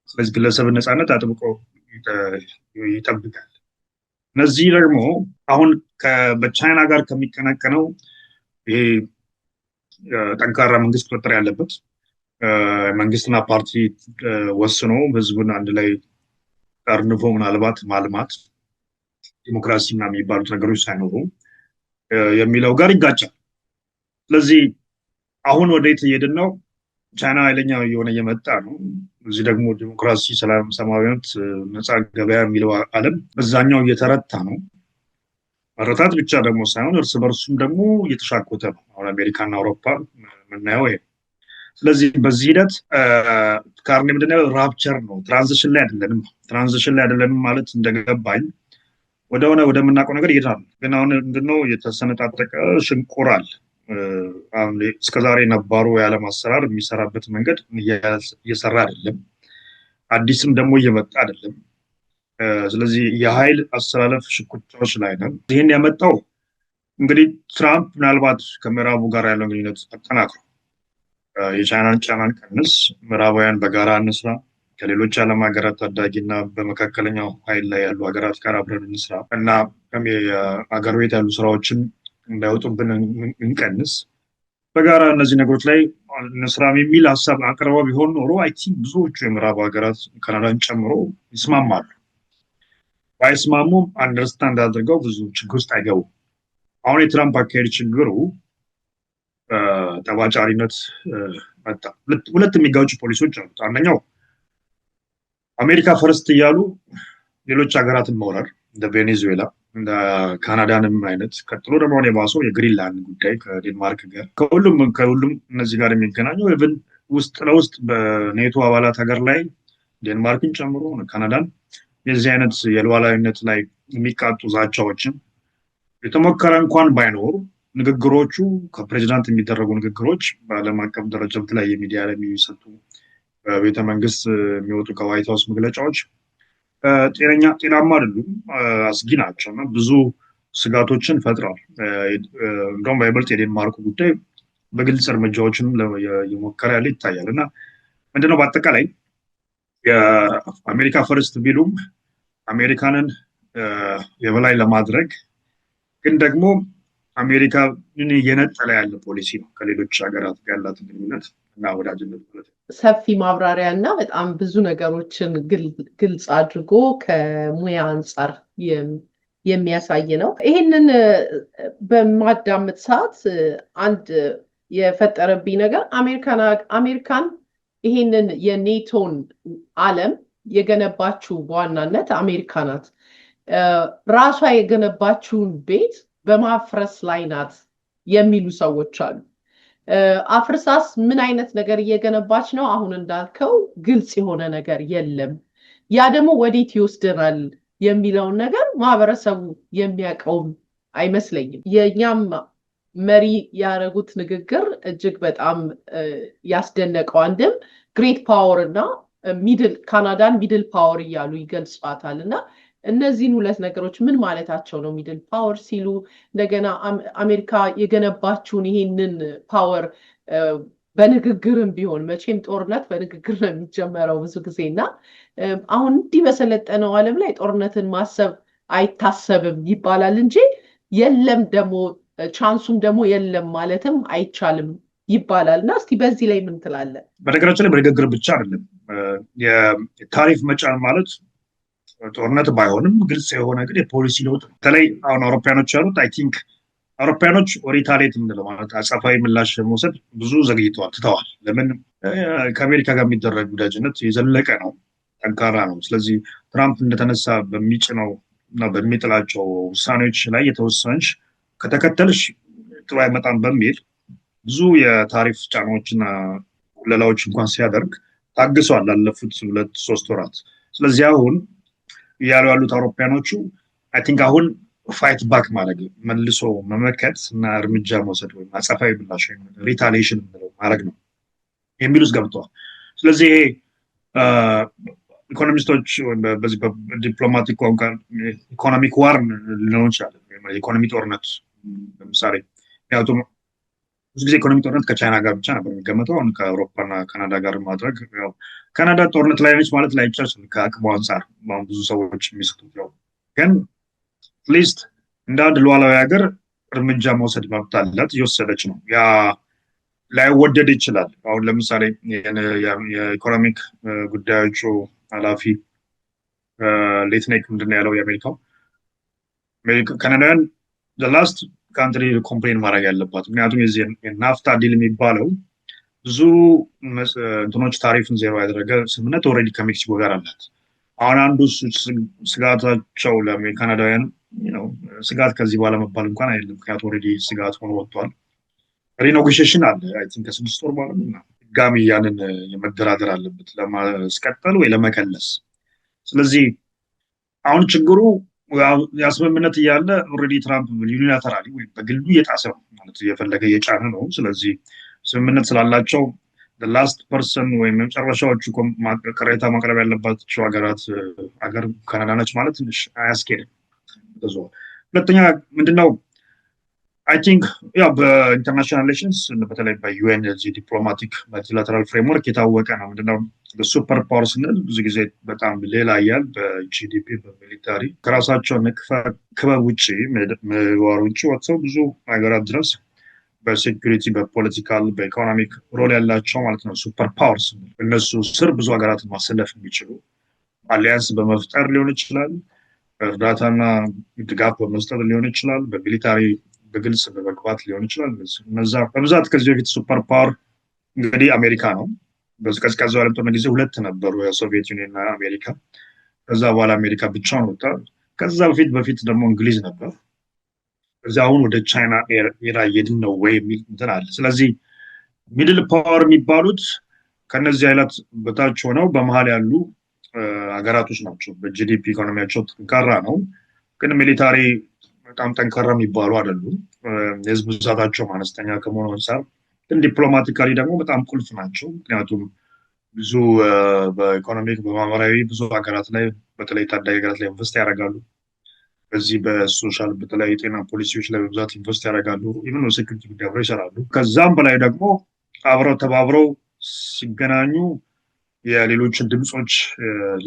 S2: ስለዚህ ግለሰብን ነፃነት አጥብቆ ይጠብቃል። እነዚህ ደግሞ አሁን በቻይና ጋር ከሚቀናቀነው ይሄ ጠንካራ መንግስት ቁጥጥር ያለበት መንግስትና ፓርቲ ወስኖ ህዝቡን አንድ ላይ ጠርንፎ ምናልባት ማልማት ዲሞክራሲና የሚባሉት ነገሮች ሳይኖሩ የሚለው ጋር ይጋጫል። ስለዚህ አሁን ወዴት እየሄድን ነው? ቻይና ኃይለኛ የሆነ እየመጣ ነው። እዚህ ደግሞ ዲሞክራሲ፣ ሰላም፣ ሰማያዊነት፣ ነፃ ገበያ የሚለው ዓለም በዛኛው እየተረታ ነው። መረታት ብቻ ደግሞ ሳይሆን እርስ በርሱም ደግሞ እየተሻኮተ ነው። አሁን አሜሪካና አውሮፓ የምናየው ይሄ። ስለዚህ በዚህ ሂደት ካርኔ ምንድነው ራፕቸር ነው። ትራንዚሽን ላይ አይደለንም። ትራንዚሽን ላይ አይደለንም ማለት እንደገባኝ ወደምናውቀው ነገር ይሄዳል። ግን አሁን ምንድነው የተሰነጣጠቀ ሽንቁራል። እስከዛሬ ነባሩ የዓለም አሰራር የሚሰራበት መንገድ እየሰራ አይደለም። አዲስም ደግሞ እየመጣ አይደለም። ስለዚህ የኃይል አስተላለፍ ሽኩቻዎች ላይ ነን። ይህን ያመጣው እንግዲህ ትራምፕ ምናልባት ከምዕራቡ ጋር ያለው ግንኙነት አጠናክሮ የቻይናን ጫናን ቀንስ፣ ምዕራባውያን በጋራ እንስራ፣ ከሌሎች ዓለም ሀገራት ታዳጊና በመካከለኛው ኃይል ላይ ያሉ ሀገራት ጋር አብረን እንስራ እና አገር ቤት ያሉ ስራዎችን እንዳይወጡብን እንቀንስ፣ በጋራ እነዚህ ነገሮች ላይ እንስራ የሚል ሀሳብ አቅርበው ቢሆን ኖሮ አይ ቲንክ ብዙዎቹ የምዕራቡ ሀገራት ካናዳን ጨምሮ ይስማማሉ። ባይስማሙም አንደርስታንድ አድርገው ብዙ ችግር ውስጥ አይገቡም። አሁን የትራምፕ አካሄድ ችግሩ ጠባጫሪነት መጣ። ሁለት የሚጋጩ ፖሊሲዎች አሉት። አንደኛው አሜሪካ ፈርስት እያሉ ሌሎች ሀገራትን መውረር እንደ ቬኔዙዌላ እንደ ካናዳንም አይነት፣ ቀጥሎ ደግሞ የባሰው የግሪንላንድ ጉዳይ ከዴንማርክ ጋር ከሁሉም እነዚህ ጋር የሚገናኘው ኢቭን ውስጥ ለውስጥ በኔቶ አባላት ሀገር ላይ ዴንማርክን ጨምሮ ካናዳን የዚህ አይነት የሉዓላዊነት ላይ የሚቃጡ ዛቻዎችን የተሞከረ እንኳን ባይኖሩ ንግግሮቹ ከፕሬዚዳንት የሚደረጉ ንግግሮች በዓለም አቀፍ ደረጃ በተለያየ ሚዲያ ላይ የሚሰጡ በቤተ መንግስት የሚወጡ ከዋይት ሀውስ መግለጫዎች ጤናማ አይደሉም፣ አስጊ ናቸው እና ብዙ ስጋቶችን ፈጥረዋል። እንደውም በይበልጥ የዴንማርኩ ጉዳይ በግልጽ እርምጃዎችንም የሞከረ ያለ ይታያል። እና ምንድነው በአጠቃላይ የአሜሪካ ፈርስት ቢሉም አሜሪካንን የበላይ ለማድረግ ግን ደግሞ አሜሪካ እየነጠለ ያለ ፖሊሲ ነው ከሌሎች ሀገራት ጋር ያላትን ግንኙነት እና ወዳጅነት ማለት ነው።
S4: ሰፊ ማብራሪያ እና በጣም ብዙ ነገሮችን ግልጽ አድርጎ ከሙያ አንጻር የሚያሳይ ነው። ይህንን በማዳመጥ ሰዓት አንድ የፈጠረብኝ ነገር አሜሪካን ይህንን የኔቶን ዓለም የገነባችው በዋናነት አሜሪካ ናት። ራሷ የገነባችውን ቤት በማፍረስ ላይ ናት የሚሉ ሰዎች አሉ። አፍርሳስ ምን አይነት ነገር እየገነባች ነው? አሁን እንዳልከው ግልጽ የሆነ ነገር የለም። ያ ደግሞ ወዴት ይወስደናል የሚለውን ነገር ማህበረሰቡ የሚያውቀውም አይመስለኝም። የእኛም መሪ ያደረጉት ንግግር እጅግ በጣም ያስደነቀው አንድም ግሬት ፓወር እና ካናዳን ሚድል ፓወር እያሉ ይገልጿታል እና እነዚህን ሁለት ነገሮች ምን ማለታቸው ነው? ሚድል ፓወር ሲሉ እንደገና አሜሪካ የገነባችውን ይሄንን ፓወር በንግግርም ቢሆን መቼም ጦርነት በንግግር ነው የሚጀመረው ብዙ ጊዜ እና አሁን እንዲህ በሰለጠነው ዓለም ላይ ጦርነትን ማሰብ አይታሰብም ይባላል እንጂ የለም ደግሞ ቻንሱም ደግሞ የለም ማለትም አይቻልም ይባላል እና እስቲ በዚህ ላይ ምን ትላለህ?
S2: በነገራችን ላይ በንግግር ብቻ አይደለም የታሪፍ መጫን ማለት ጦርነት ባይሆንም ግልጽ የሆነ ግን የፖሊሲ ለውጥ በተለይ አሁን አውሮፓያኖች ያሉት አይ ቲንክ አውሮፓያኖች ሪታሌት የምንለው ማለት አጸፋዊ ምላሽ መውሰድ ብዙ ዘግይተዋል፣ ትተዋል። ለምን? ከአሜሪካ ጋር የሚደረግ ወዳጅነት የዘለቀ ነው፣ ጠንካራ ነው። ስለዚህ ትራምፕ እንደተነሳ በሚጭነው እና በሚጥላቸው ውሳኔዎች ላይ የተወሰንሽ ከተከተልሽ ጥሩ አይመጣም በሚል ብዙ የታሪፍ ጫናዎችና ኩለላዎች እንኳን ሲያደርግ ታግሷል ላለፉት 2-3 ወራት። ስለዚህ አሁን እያሉ ያሉት አውሮፓያኖቹ አይ ቲንክ አሁን ፋይት ባክ ማድረግ መልሶ መመከት እና እርምጃ መውሰድ ወይም አጸፋዊ ምላሽ ወይም ሪታሊዬሽን ማድረግ ነው የሚሉት ገብተዋል። ስለዚህ ኢኮኖሚስቶች በዚህ በዲፕሎማቲክ ቋንቋ ኢኮኖሚክ ዋር ሊሆን ይችላል፣ የኢኮኖሚ ጦርነት ለምሳሌ። ምክንያቱም ብዙ ጊዜ ኢኮኖሚ ጦርነት ከቻይና ጋር ብቻ ነበር የሚገመተው። አሁን ከአውሮፓና ካናዳ ጋር ማድረግ ካናዳ ጦርነት ላይ ነች ማለት ላይቻል ከአቅሙ አንጻር ብዙ ሰዎች የሚስቱት ነው። ግን ሊስት እንደ አንድ ሉዓላዊ ሀገር እርምጃ መውሰድ መብት አላት፣ እየወሰደች ነው። ያ ላይወደድ ይችላል። አሁን ለምሳሌ የኢኮኖሚክ ጉዳዮቹ ኃላፊ ሌትኔክ ምንድን ነው ያለው? የአሜሪካው ካናዳውያን ላስት ካንትሪ ኮምፕሌን ማድረግ ያለባት፣ ምክንያቱም የዚህ የናፍታ ዲል የሚባለው ብዙ እንትኖች ታሪፍን ዜሮ ያደረገ ስምምነት ኦልሬዲ ከሜክሲኮ ጋር አላት። አሁን አንዱ ስጋታቸው ለካናዳውያን ስጋት ከዚህ በኋላ መባል እንኳን አይደለም፣ ምክንያቱም ኦልሬዲ ስጋት ሆኖ ወጥቷል። ሪኔጎሽሽን አለ አይ ቲንክ ከ6 ወር በኋላ ድጋሚ ያንን የመደራደር አለበት ለማስቀጠል ወይ ለመቀለስ። ስለዚህ አሁን ችግሩ ያስምምነት እያለ ኦልሬዲ ትራምፕ ዩኒላተራሊ ወይም በግሉ እየጣሰ ነው ማለት እየፈለገ እየጫነ ነው። ስለዚህ ስምምነት ስላላቸው ላስት ፐርሰን ወይም መጨረሻዎቹ ቅሬታ ማቅረብ ያለባቸው ሀገር ካናዳ ነች ማለት ትንሽ አያስኬድም። ሁለተኛ ምንድነው አይ ቲንክ በኢንተርናሽናል ሪሌሽንስ በተለይ በዩኤን ዲፕሎማቲክ መልቲላተራል ፍሬምወርክ የታወቀ ነው። ምንድነው በሱፐር ፓወር ስንል ብዙ ጊዜ በጣም ሌላ እያል በጂዲፒ በሚሊታሪ ከራሳቸው ክበብ ውጭ ምህዋር ውጭ ወጥተው ብዙ ሀገራት ድረስ በሴኩሪቲ በፖለቲካል በኢኮኖሚክ ሮል ያላቸው ማለት ነው። ሱፐር ፓወር ስንል እነሱ ስር ብዙ ሀገራትን ማሰለፍ የሚችሉ አሊያንስ በመፍጠር ሊሆን ይችላል፣ እርዳታና ድጋፍ በመስጠት ሊሆን ይችላል፣ በሚሊታሪ በግልጽ በመግባት ሊሆን ይችላል። እነዛ በብዛት ከዚህ በፊት ሱፐር ፓወር እንግዲህ አሜሪካ ነው። በቀዝቃዛው ዓለም ጦርነት ጊዜ 2 ነበሩ፣ የሶቪየት ዩኒየን እና አሜሪካ። ከዛ በኋላ አሜሪካ ብቻውን ወጣ። ከዛ በፊት ደግሞ እንግሊዝ ነበር። ከዛ አሁን ወደ ቻይና ኤራ እየሄድን ነው ወይ የሚል እንትን አለ። ስለዚህ ሚድል ፓወር የሚባሉት ከነዚህ አይነት በታች ሆነው በመሀል ያሉ ሀገራቶች ናቸው። በጂዲፒ ኢኮኖሚያቸው ጠንካራ ነው፣ ግን ሚሊታሪ በጣም ጠንካራ የሚባሉ አይደሉም። የህዝብ ብዛታቸው አነስተኛ ከመሆኑ አንፃር ግን ዲፕሎማቲካሊ ደግሞ በጣም ቁልፍ ናቸው። ምክንያቱም ብዙ በኢኮኖሚክ በማህበራዊ ብዙ ሀገራት ላይ በተለይ ታዳጊ ሀገራት ላይ ኢንቨስት ያደርጋሉ። በዚህ በሶሻል በተለይ የጤና ፖሊሲዎች ላይ በብዛት ኢንቨስት ያደርጋሉ። ኢቨን ሴኩሪቲ ጉዳይ አብረው ይሰራሉ። ከዛም በላይ ደግሞ አብረው ተባብረው ሲገናኙ የሌሎችን ድምፆች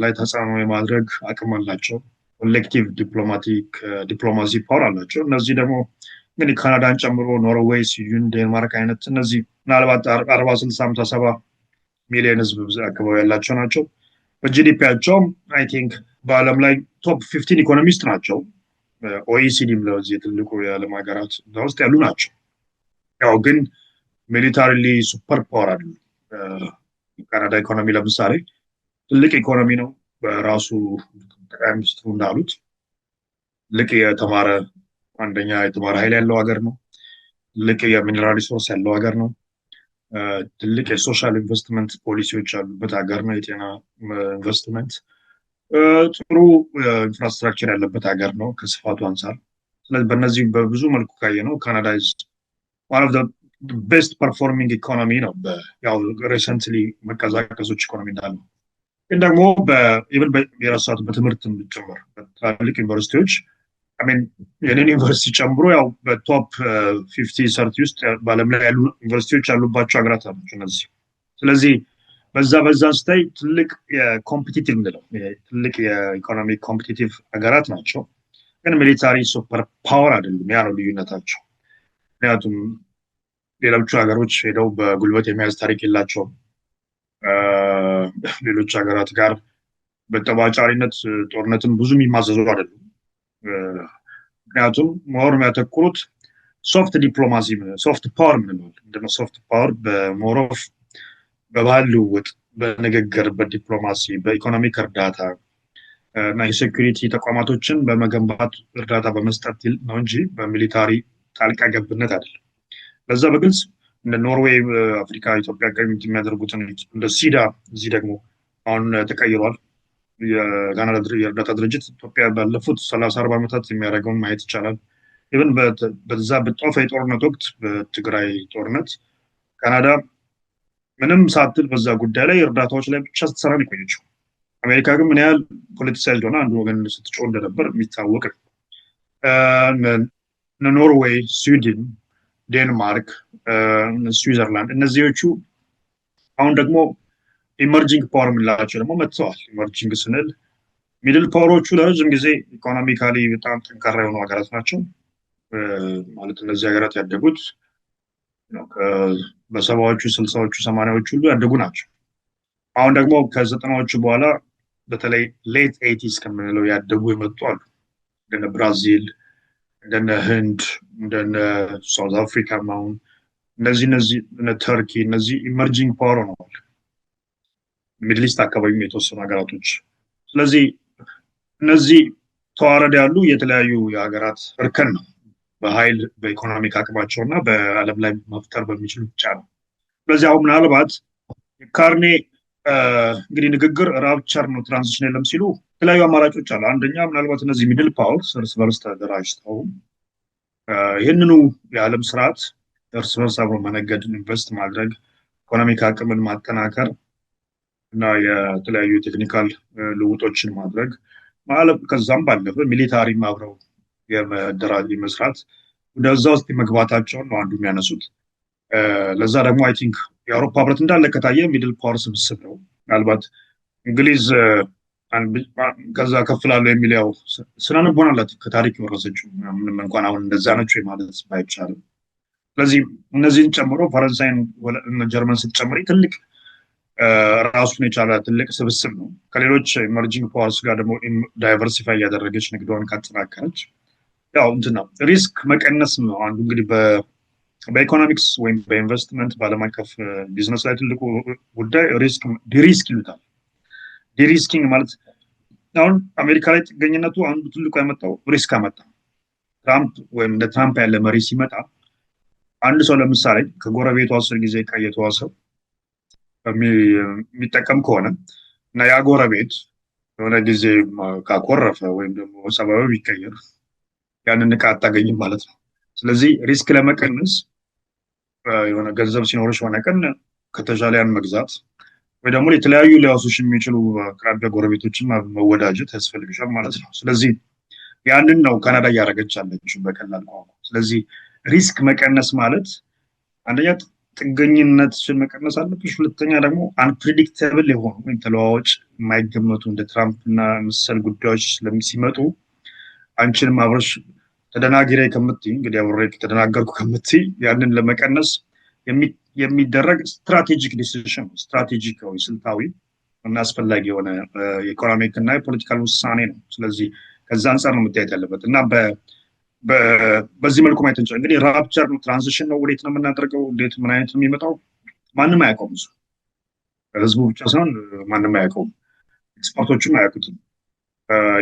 S2: ላይ ተጽዕኖ የማድረግ አቅም አላቸው። ኮሌክቲቭ ዲፕሎማሲ ፓወር አላቸው። እነዚህ ደግሞ እንግዲህ ካናዳን ጨምሮ ኖርዌይ፣ ስዊድን፣ ዴንማርክ አይነት እነዚህ ምናልባት 40 60 50 70 ሚሊዮን ህዝብ አካባቢ ያላቸው ናቸው። በጂዲፒያቸውም አይ ቲንክ በዓለም ላይ ቶፕ 15 ኢኮኖሚስት ናቸው። ኦኢሲዲም ለዚህ ትልቁ የዓለም ሀገራት ውስጥ ያሉ ናቸው። ያው ግን ሚሊታሪሊ ሱፐር ፓወር አይደሉም። ካናዳ ኢኮኖሚ ለምሳሌ ትልቅ ኢኮኖሚ ነው በራሱ ጠቅላይ ሚኒስትሩ እንዳሉት ትልቅ የተማረ አንደኛ የተማረ ኃይል ያለው ሀገር ነው። ትልቅ የሚነራል ሪሶርስ ያለው ሀገር ነው። ትልቅ የሶሻል ኢንቨስትመንት ፖሊሲዎች ያሉበት ሀገር ነው። የጤና ኢንቨስትመንት ጥሩ ኢንፍራስትራክቸር ያለበት ሀገር ነው ከስፋቱ አንጻር። ስለዚህ በእነዚህ በብዙ መልኩ ካየ ነው ካናዳ ዋን ኦፍ ቤስት ፐርፎርሚንግ ኢኮኖሚ ነው። ያው ሪሰንትሊ መቀዛቀዞች ኢኮኖሚ እንዳለ ግን ደግሞ የራሳቱ በትምህርት ጭምር በትላልቅ ዩኒቨርሲቲዎች የኔን ዩኒቨርሲቲ ጨምሮ ያው በቶፕ 50 ሰርቲ ውስጥ በዓለም ላይ ያሉ ዩኒቨርሲቲዎች ያሉባቸው ሀገራት ናቸው እነዚህ። ስለዚህ በዛ ስታይ ትልቅ የኮምፒቲቲቭ ምንለው ትልቅ የኢኮኖሚ ኮምፒቲቲቭ ሀገራት ናቸው። ግን ሚሊታሪ ሱፐር ፓወር አይደሉም። ያ ነው ልዩነታቸው። ምክንያቱም ሌሎቹ ሀገሮች ሄደው በጉልበት የመያዝ ታሪክ የላቸውም። ሌሎች ሀገራት ጋር በጠባጫሪነት ጦርነትን ብዙ የሚማዘዙ አይደሉም። ምክንያቱም ሞር የሚያተኩሩት ሶፍት ዲፕሎማሲ ሶፍት ፓወር ምንለው ሶፍት ፓወር በሞሮፍ በባህል ልውውጥ፣ በንግግር፣ በዲፕሎማሲ፣ በኢኮኖሚክ እርዳታ እና የሴኩሪቲ ተቋማቶችን በመገንባት እርዳታ በመስጠት ነው እንጂ በሚሊታሪ ጣልቃ ገብነት አይደለም። ለዛ በግልጽ እንደ ኖርዌይ፣ አፍሪካ፣ ኢትዮጵያ የሚያደርጉትን እንደ ሲዳ እዚህ ደግሞ አሁን ተቀይሯል። የካናዳ የእርዳታ ድርጅት ኢትዮጵያ ባለፉት 30-40 ዓመታት የሚያደርገውን ማየት ይቻላል። ኢቨን በዛ በጦፈ የጦርነት ወቅት በትግራይ ጦርነት ካናዳ ምንም ሳትል በዛ ጉዳይ ላይ እርዳታዎች ላይ ብቻ ስትሰራ ነው የቆየችው። አሜሪካ ግን ምን ያህል ፖለቲሳይዝድ ሆና አንዱ ወገን ስትጮህ እንደነበር የሚታወቅ ነው። ኖርዌይ፣ ስዊድን፣ ዴንማርክ፣ ስዊዘርላንድ እነዚዎቹ አሁን ደግሞ ኢመርጂንግ ፓወር የምንላቸው ደግሞ መጥተዋል። ኢመርጂንግ ስንል ሚድል ፓወሮቹ ለረጅም ጊዜ ኢኮኖሚካሊ በጣም ጠንካራ የሆኑ ሀገራት ናቸው። ማለት እነዚህ ሀገራት ያደጉት በሰባዎቹ፣ 60ዎቹ፣ 80ዎቹ ሁሉ ያደጉ ናቸው። አሁን ደግሞ ከ90ዎቹ በኋላ በተለይ ሌት 80s ከምንለው ያደጉ የመጡ አሉ። እንደነ ብራዚል፣ እንደነ ህንድ፣ እንደነ ሳውዝ አፍሪካ አሁን እነዚህ ተርኪ እነዚህ ኢመርጂንግ ፓወር ሆነዋል። ሚድል ኢስት አካባቢ የተወሰኑ ሀገራቶች። ስለዚህ እነዚህ ተዋረድ ያሉ የተለያዩ የሀገራት እርከን ነው በኃይል በኢኮኖሚክ አቅማቸው እና በዓለም ላይ መፍጠር በሚችሉ ብቻ ነው። ስለዚህ አሁን ምናልባት ካርኔ እንግዲህ ንግግር ራፕቸር ነው ትራንዚሽን የለም ሲሉ የተለያዩ አማራጮች አሉ። አንደኛ ምናልባት እነዚህ ሚድል ፓወርስ እርስ በርስ ተደራጅተው ይህንኑ የዓለም ስርዓት እርስ በርስ አብሮ መነገድ፣ ኢንቨስት ማድረግ፣ ኢኮኖሚክ አቅምን ማጠናከር እና የተለያዩ ቴክኒካል ልውጦችን ማድረግ ማለት ከዛም ባለፈ ሚሊታሪ አብረው የመደራጅ መስራት ወደዛ ውስጥ መግባታቸውን ነው አንዱ የሚያነሱት። ለዛ ደግሞ አይ ቲንክ የአውሮፓ ህብረት እንዳለ ከታየ ሚድል ፓወር ስብስብ ነው። ምናልባት እንግሊዝ ከዛ ከፍላለሁ የሚል ያው ስነልቦና አላት ከታሪክ የወረሰችው ምንም እንኳን አሁን እንደዛ ነች ማለት ባይቻልም። ስለዚህ እነዚህን ጨምሮ ፈረንሳይን፣ ጀርመን ስትጨምሪ ትልቅ ራሱን የቻለ ትልቅ ስብስብ ነው። ከሌሎች ኢመርጂንግ ፓወርስ ጋር ደግሞ ዳይቨርሲፋይ እያደረገች ንግዷን ካጠናከረች ያው እንትን ነው ሪስክ መቀነስ ነው አንዱ እንግዲህ በኢኮኖሚክስ ወይም በኢንቨስትመንት በዓለም አቀፍ ቢዝነስ ላይ ትልቁ ጉዳይ ዲሪስክ ይሉታል። ዲሪስኪንግ ማለት አሁን አሜሪካ ላይ ጥገኝነቱ አንዱ ትልቁ ያመጣው ሪስክ አመጣ። ትራምፕ ወይም እንደ ትራምፕ ያለ መሪ ሲመጣ አንድ ሰው ለምሳሌ ከጎረቤቱ 10 ጊዜ ዕቃ እየተዋሰው የሚጠቀም ከሆነ እና ያ ጎረቤት የሆነ ጊዜ ካኮረፈ ወይም ደግሞ ሰበብ ቢቀየር ያንን ዕቃ አታገኝም ማለት ነው። ስለዚህ ሪስክ ለመቀነስ የሆነ ገንዘብ ሲኖርሽ ሆነ ቀን ከተሻለ ያን መግዛት ወይ ደግሞ የተለያዩ ሊያወሱሽ የሚችሉ አቅራቢያ ጎረቤቶችን መወዳጀት ያስፈልግሻል ማለት ነው። ስለዚህ ያንን ነው ካናዳ እያደረገች ያለችው በቀላል ቋንቋ። ስለዚህ ሪስክ መቀነስ ማለት አንደኛ ጥገኝነትሽን መቀነስ አለብሽ፣ ሁለተኛ ደግሞ አንፕሪዲክተብል የሆኑ ወይም ተለዋዋጭ የማይገመቱ እንደ ትራምፕ እና መሰል ጉዳዮች ሲመጡ አንቺንም አብረሽ ተደናግሬ ከምትይ እንግዲህ አብሬ ተደናገርኩ ከምትይ ያንን ለመቀነስ የሚደረግ ስትራቴጂክ ዲሲዥን ስትራቴጂካዊ ስልታዊ እና አስፈላጊ የሆነ የኢኮኖሚክ እና የፖለቲካል ውሳኔ ነው። ስለዚህ ከዛ አንጻር ነው መታየት ያለበት እና በዚህ መልኩ ማየት እንችላለን። እንግዲህ ራፕቸር ነው ትራንዚሽን ነው ወዴት ነው የምናደርገው እንዴት ምን አይነት ነው የሚመጣው ማንም አያውቀውም። ህዝቡ ብቻ ሳይሆን ማንም አያውቀውም። ኤክስፐርቶችም አያውቁትም።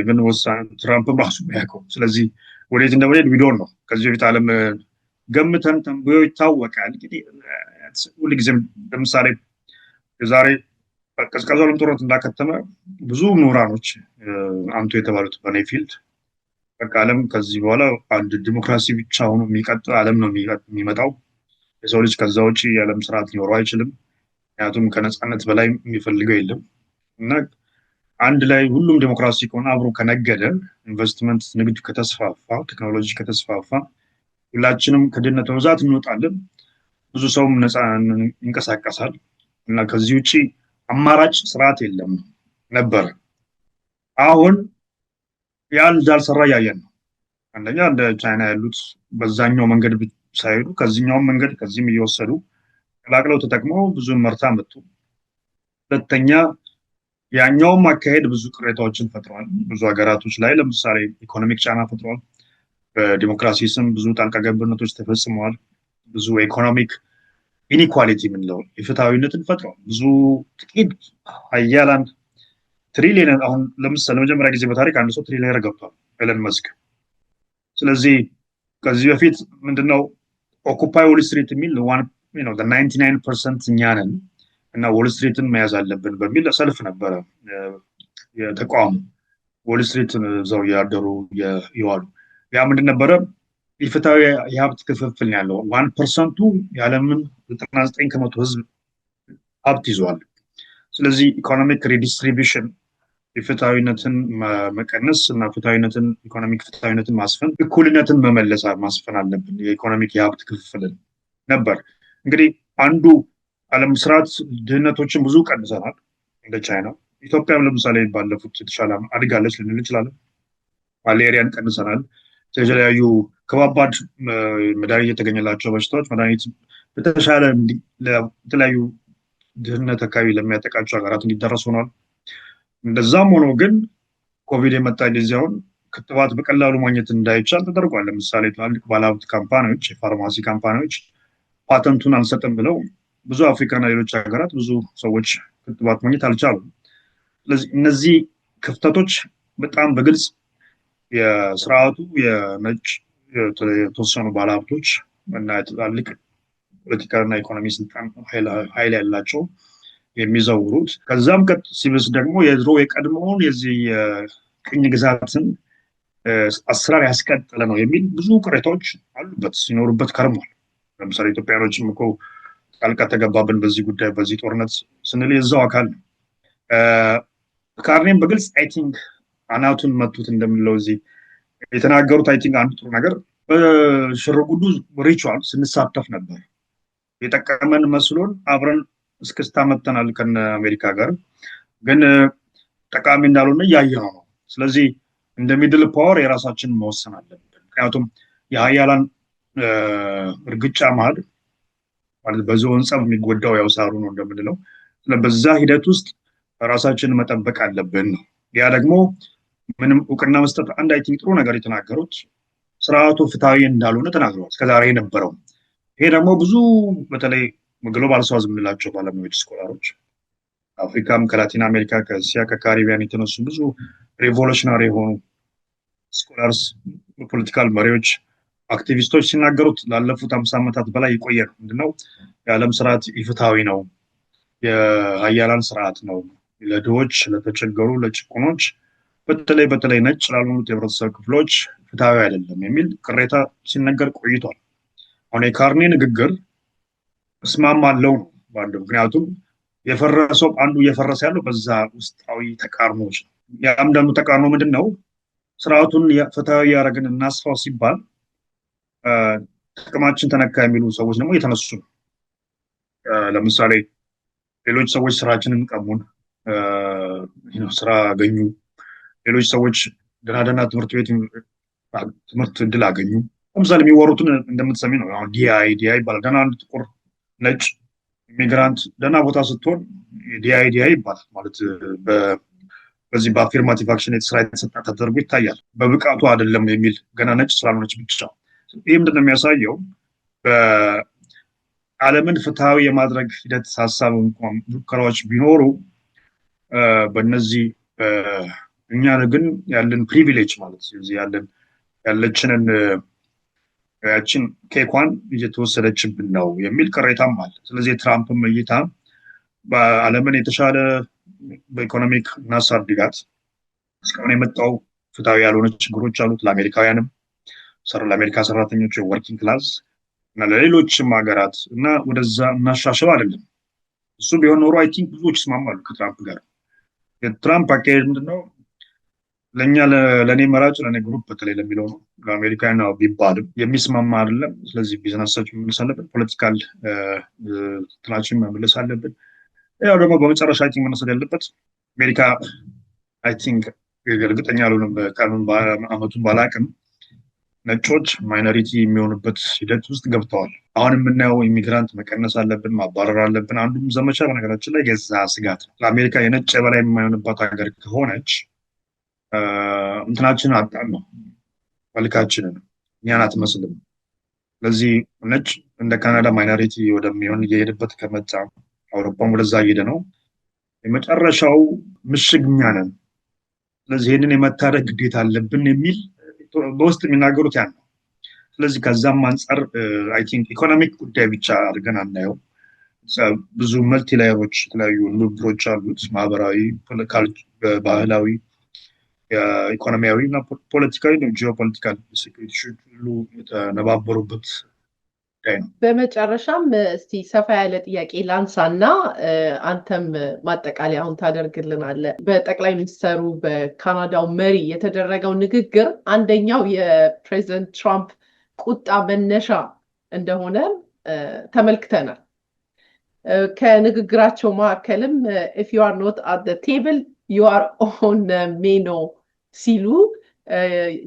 S2: ኢቨን ወሳኝ ትራምፕ ራሱ አያውቀውም። ስለዚህ ወዴት እንደምንሄድ ቢዶን ነው ከዚህ በፊት ዓለም ገምተን ተንብዮ ይታወቃል። እንግዲህ ሁልጊዜም ለምሳሌ የዛሬ ቀዝቃዛው ዓለም ጦርነት እንዳከተመ ብዙ ምሁራኖች አንቱ የተባሉት በኔ ፊልድ በቃ ዓለም ከዚህ በኋላ አንድ ዲሞክራሲ ብቻ ሆኖ የሚቀጥል ዓለም ነው የሚመጣው። የሰው ልጅ ከዛ ውጭ የዓለም ስርዓት ሊኖረው አይችልም። ምክንያቱም ከነፃነት በላይ የሚፈልገው የለም እና አንድ ላይ ሁሉም ዲሞክራሲ ከሆነ አብሮ ከነገደ ኢንቨስትመንት፣ ንግድ ከተስፋፋ፣ ቴክኖሎጂ ከተስፋፋ ሁላችንም ከድህነት በብዛት እንወጣለን። ብዙ ሰውም ነፃ ይንቀሳቀሳል እና ከዚህ ውጭ አማራጭ ስርዓት የለም ነበረ። አሁን እንዳልሰራ እያየን ነው። አንደኛ እንደ ቻይና ያሉት በዛኛው መንገድ ሳይሄዱ ከዚህኛውም መንገድ ከዚህም እየወሰዱ ቀላቅለው ተጠቅመው ብዙ መርታ መጡ። ሁለተኛ ያኛውም አካሄድ ብዙ ቅሬታዎችን ፈጥሯል። ብዙ ሀገራቶች ላይ ለምሳሌ ኢኮኖሚክ ጫና ፈጥሯል። በዲሞክራሲ ስም ብዙ ጣልቃ ገብነቶች ተፈጽመዋል። ብዙ ኢኮኖሚክ ኢኒኳሊቲ የምንለው የፍትሐዊነትን ፈጥሯል። ብዙ ጥቂት ሀያላን ትሪሊየን አሁን ለምሳሌ ለመጀመሪያ ጊዜ በታሪክ አንድ ሰው ትሪሊየነር ገብቷል ኤለን መስክ። ስለዚህ ከዚህ በፊት ምንድነው ኦኩፓይ ዎል ስትሪት የሚል 99% እኛ ነን እና ዎል ስትሪትን መያዝ አለብን በሚል ሰልፍ ነበረ የተቋሙ ዎል ስትሪት ዘው ያደሩ ይዋሉ። ያ ምንድን ነበረ? የፍትሐዊ የሀብት ክፍፍል ያለው 1%ቱ የዓለምን 99% ህዝብ ሀብት ይዟል። ስለዚህ ኢኮኖሚክ ሪዲስትሪቢሽን የፍትሐዊነትን መቀነስ እና ፍትሐዊነትን ኢኮኖሚክ ፍትሐዊነትን ማስፈን እኩልነትን መመለስ ማስፈን አለብን። የኢኮኖሚክ የሀብት ክፍፍልን ነበር እንግዲህ አንዱ ዓለም ስርዓት ድህነቶችን ብዙ ቀንሰናል እንደ ቻይና። ኢትዮጵያም ለምሳሌ ባለፉት የተሻለ አድጋለች ልንል እንችላለን። ማሌሪያን ቀንሰናል። የተለያዩ ከባባድ መድኃኒት የተገኘላቸው በሽታዎች መድኃኒት በተሻለ ለተለያዩ ድህነት አካባቢ ለሚያጠቃቸው ሀገራት እንዲደረስ ሆኗል። እንደዛም ሆኖ ግን ኮቪድ የመጣ ጊዜ አሁን ክትባት በቀላሉ ማግኘት እንዳይቻል ተደርጓል። ለምሳሌ ትላልቅ ባለሀብት ካምፓኒዎች፣ የፋርማሲ ካምፓኒዎች ፓተንቱን አንሰጥም ብለው ብዙ አፍሪካና ሌሎች ሀገራት ብዙ ሰዎች ክትባት ማግኘት አልቻሉም። ስለዚህ እነዚህ ክፍተቶች በጣም በግልጽ የስርዓቱ የነጭ የተወሰኑ ባለሀብቶች እና ትላልቅ ፖለቲካና ኢኮኖሚ ስልጣን ኃይል ያላቸው የሚዘውሩት ከዛም ቀጥ ሲብስ ደግሞ የድሮ የቀድሞውን የዚህ ቅኝ ግዛትን አሰራር ያስቀጠለ ነው የሚል ብዙ ቅሬታዎች አሉበት ሲኖሩበት ከርሟል። ለምሳሌ ኢትዮጵያኖችም እኮ ጣልቃ ተገባብን በዚህ ጉዳይ በዚህ ጦርነት ስንል የዛው አካል ነው። ካርኔም በግልጽ አይ ቲንክ አናቱን መቱት እንደምንለው እዚህ የተናገሩት አይ ቲንክ አንዱ ጥሩ ነገር በሽርጉዱ ሪቹዋል ስንሳተፍ ነበር። የጠቀመን መስሎን አብረን እስክስታ መተናል ከነ አሜሪካ ጋር ግን ጠቃሚ እንዳልሆነ እያየነው ነው። ስለዚህ እንደ ሚድል ፓወር የራሳችንን መወሰን አለብን። ምክንያቱም የሀያላን እርግጫ መሀል ማለት በዞን ጸብ የሚጎዳው ያው ሳሩ ነው እንደምንለው። በዛ ሂደት ውስጥ ራሳችንን መጠበቅ አለብን ነው። ያ ደግሞ ምንም እውቅና መስጠት አንድ አይ ቲንክ ጥሩ ነገር የተናገሩት ስርዓቱ ፍትሐዊ እንዳልሆነ ተናግረዋል እስከዛሬ የነበረው። ይሄ ደግሞ ብዙ በተለይ ግሎባል ሳውዝ የምንላቸው ባለሙያዎች ስኮላሮች አፍሪካም ከላቲን አሜሪካ ከእስያ ከካሪቢያን የተነሱ ብዙ ሬቮሉሽናሪ የሆኑ ስኮላርስ ፖለቲካል መሪዎች አክቲቪስቶች ሲናገሩት ላለፉት 50 ዓመታት በላይ የቆየ ነው። ምንድነው የዓለም ስርዓት ኢፍትሐዊ ነው፣ የሀያላን ስርዓት ነው፣ ለድሆች ለተቸገሩ ለጭቁኖች በተለይ ነጭ ላልሆኑት የህብረተሰብ ክፍሎች ፍትሐዊ አይደለም የሚል ቅሬታ ሲነገር ቆይቷል። አሁን የካርኔ ንግግር እስማማለሁ ነው ባንዱ። ምክንያቱም የፈረሰው አንዱ እየፈረሰ ያለው በዛ ውስጣዊ ተቃርኖች ነው። ያም ደግሞ ተቃርኖ ምንድን ነው? ስርዓቱን ፍትሐዊ ያደረግን እናስፋው ሲባል ጥቅማችን ተነካ የሚሉ ሰዎች ደግሞ እየተነሱ ነው። ለምሳሌ ሌሎች ሰዎች ስራችንን ቀሙን፣ ስራ አገኙ። ሌሎች ሰዎች ደህና ትምህርት ቤት ትምህርት እድል አገኙ። ለምሳሌ የሚወሩትን እንደምትሰሚ ነው። አሁን ዲአይ ይባላል። ገና አንድ ጥቁር ነጭ ኢሚግራንት ደህና ቦታ ስትሆን ዲአይ ይባላል ማለት በዚህ በአፊርማቲቭ አክሽን ስራ የተሰጣት ተደርጎ ይታያል። በብቃቱ አይደለም የሚል ገና ነጭ ስላልሆነች ብቻ። ይህ ምንድን ነው የሚያሳየው? በዓለምን ፍትሐዊ የማድረግ ሂደት ሀሳብ እንኳን ሙከራዎች ቢኖሩ በእነዚህ እኛ ግን ያለን ፕሪቪሌጅ ማለት ያለችንን ያችን ኬኳን እየተወሰደችብን ነው የሚል ቅሬታም አለ። ስለዚህ የትራምፕም እይታ በዓለምን የተሻለ በኢኮኖሚክ እናሳድጋት፣ እስካሁን የመጣው ፍትሐዊ ያልሆነ ችግሮች አሉት ለአሜሪካውያንም፣ ለአሜሪካ ሰራተኞች፣ ወርኪንግ ክላስ እና ለሌሎችም ሀገራት እና ወደዛ እናሻሽለው አይደለም። እሱ ቢሆን ኖሮ አይ ቲንክ ብዙዎች ይስማማሉ ከትራምፕ ጋር። የትራምፕ አካሄድ ምንድነው? ለእኔ መራጭ ለእኔ ግሩፕ በተለይ ለሚለው ነው ለአሜሪካን ቢባልም የሚስማማ አይደለም። ስለዚህ ቢዝነሳችን መመለስ አለብን፣ ፖለቲካል ትናችን መመለስ አለብን። ያው ደግሞ በመጨረሻ አይ ቲንክ መነሳት ያለበት አሜሪካ አይ ቲንክ እርግጠኛ ያልሆነም ቀኑን አመቱን ባላቅም ነጮች ማይኖሪቲ የሚሆኑበት ሂደት ውስጥ ገብተዋል። አሁን የምናየው ኢሚግራንት መቀነስ አለብን፣ ማባረር አለብን። አንዱም ዘመቻ በነገራችን ላይ የዛ ስጋት ነው። ለአሜሪካ የነጭ የበላይ የማይሆንባት ሀገር ከሆነች እንትናችን አጣን ነው መልካችንን እኛን አትመስልም። ስለዚህ ነጭ እንደ ካናዳ ማይኖሪቲ ወደሚሆን እየሄደበት ከመጣ አውሮፓም ወደዛ እየሄደ ነው። የመጨረሻው ምሽግ እኛ ነን። ስለዚህ ይህንን የመታደግ ግዴታ አለብን የሚል በውስጥ የሚናገሩት ያን ነው። ስለዚህ ከዛም አንጻር አይ ቲንክ ኢኮኖሚክ ጉዳይ ብቻ አድርገን አናየው። ብዙ መልቲ ላየሮች የተለያዩ ንብብሮች አሉት። ማህበራዊ፣ ባህላዊ፣ ኢኮኖሚያዊ እና ፖለቲካዊ ጂኦፖለቲካል ሴኩሪቲ ሁሉ የተነባበሩበት ጉዳይ ነው።
S4: በመጨረሻም እስቲ ሰፋ ያለ ጥያቄ ላንሳና አንተም ማጠቃለያውን ታደርግልናለህ። በጠቅላይ ሚኒስትሩ በካናዳው መሪ የተደረገው ንግግር አንደኛው የፕሬዚደንት ትራምፕ ቁጣ መነሻ እንደሆነ ተመልክተናል። ከንግግራቸው መካከልም if you are not at the table you are on the menu ሲሉ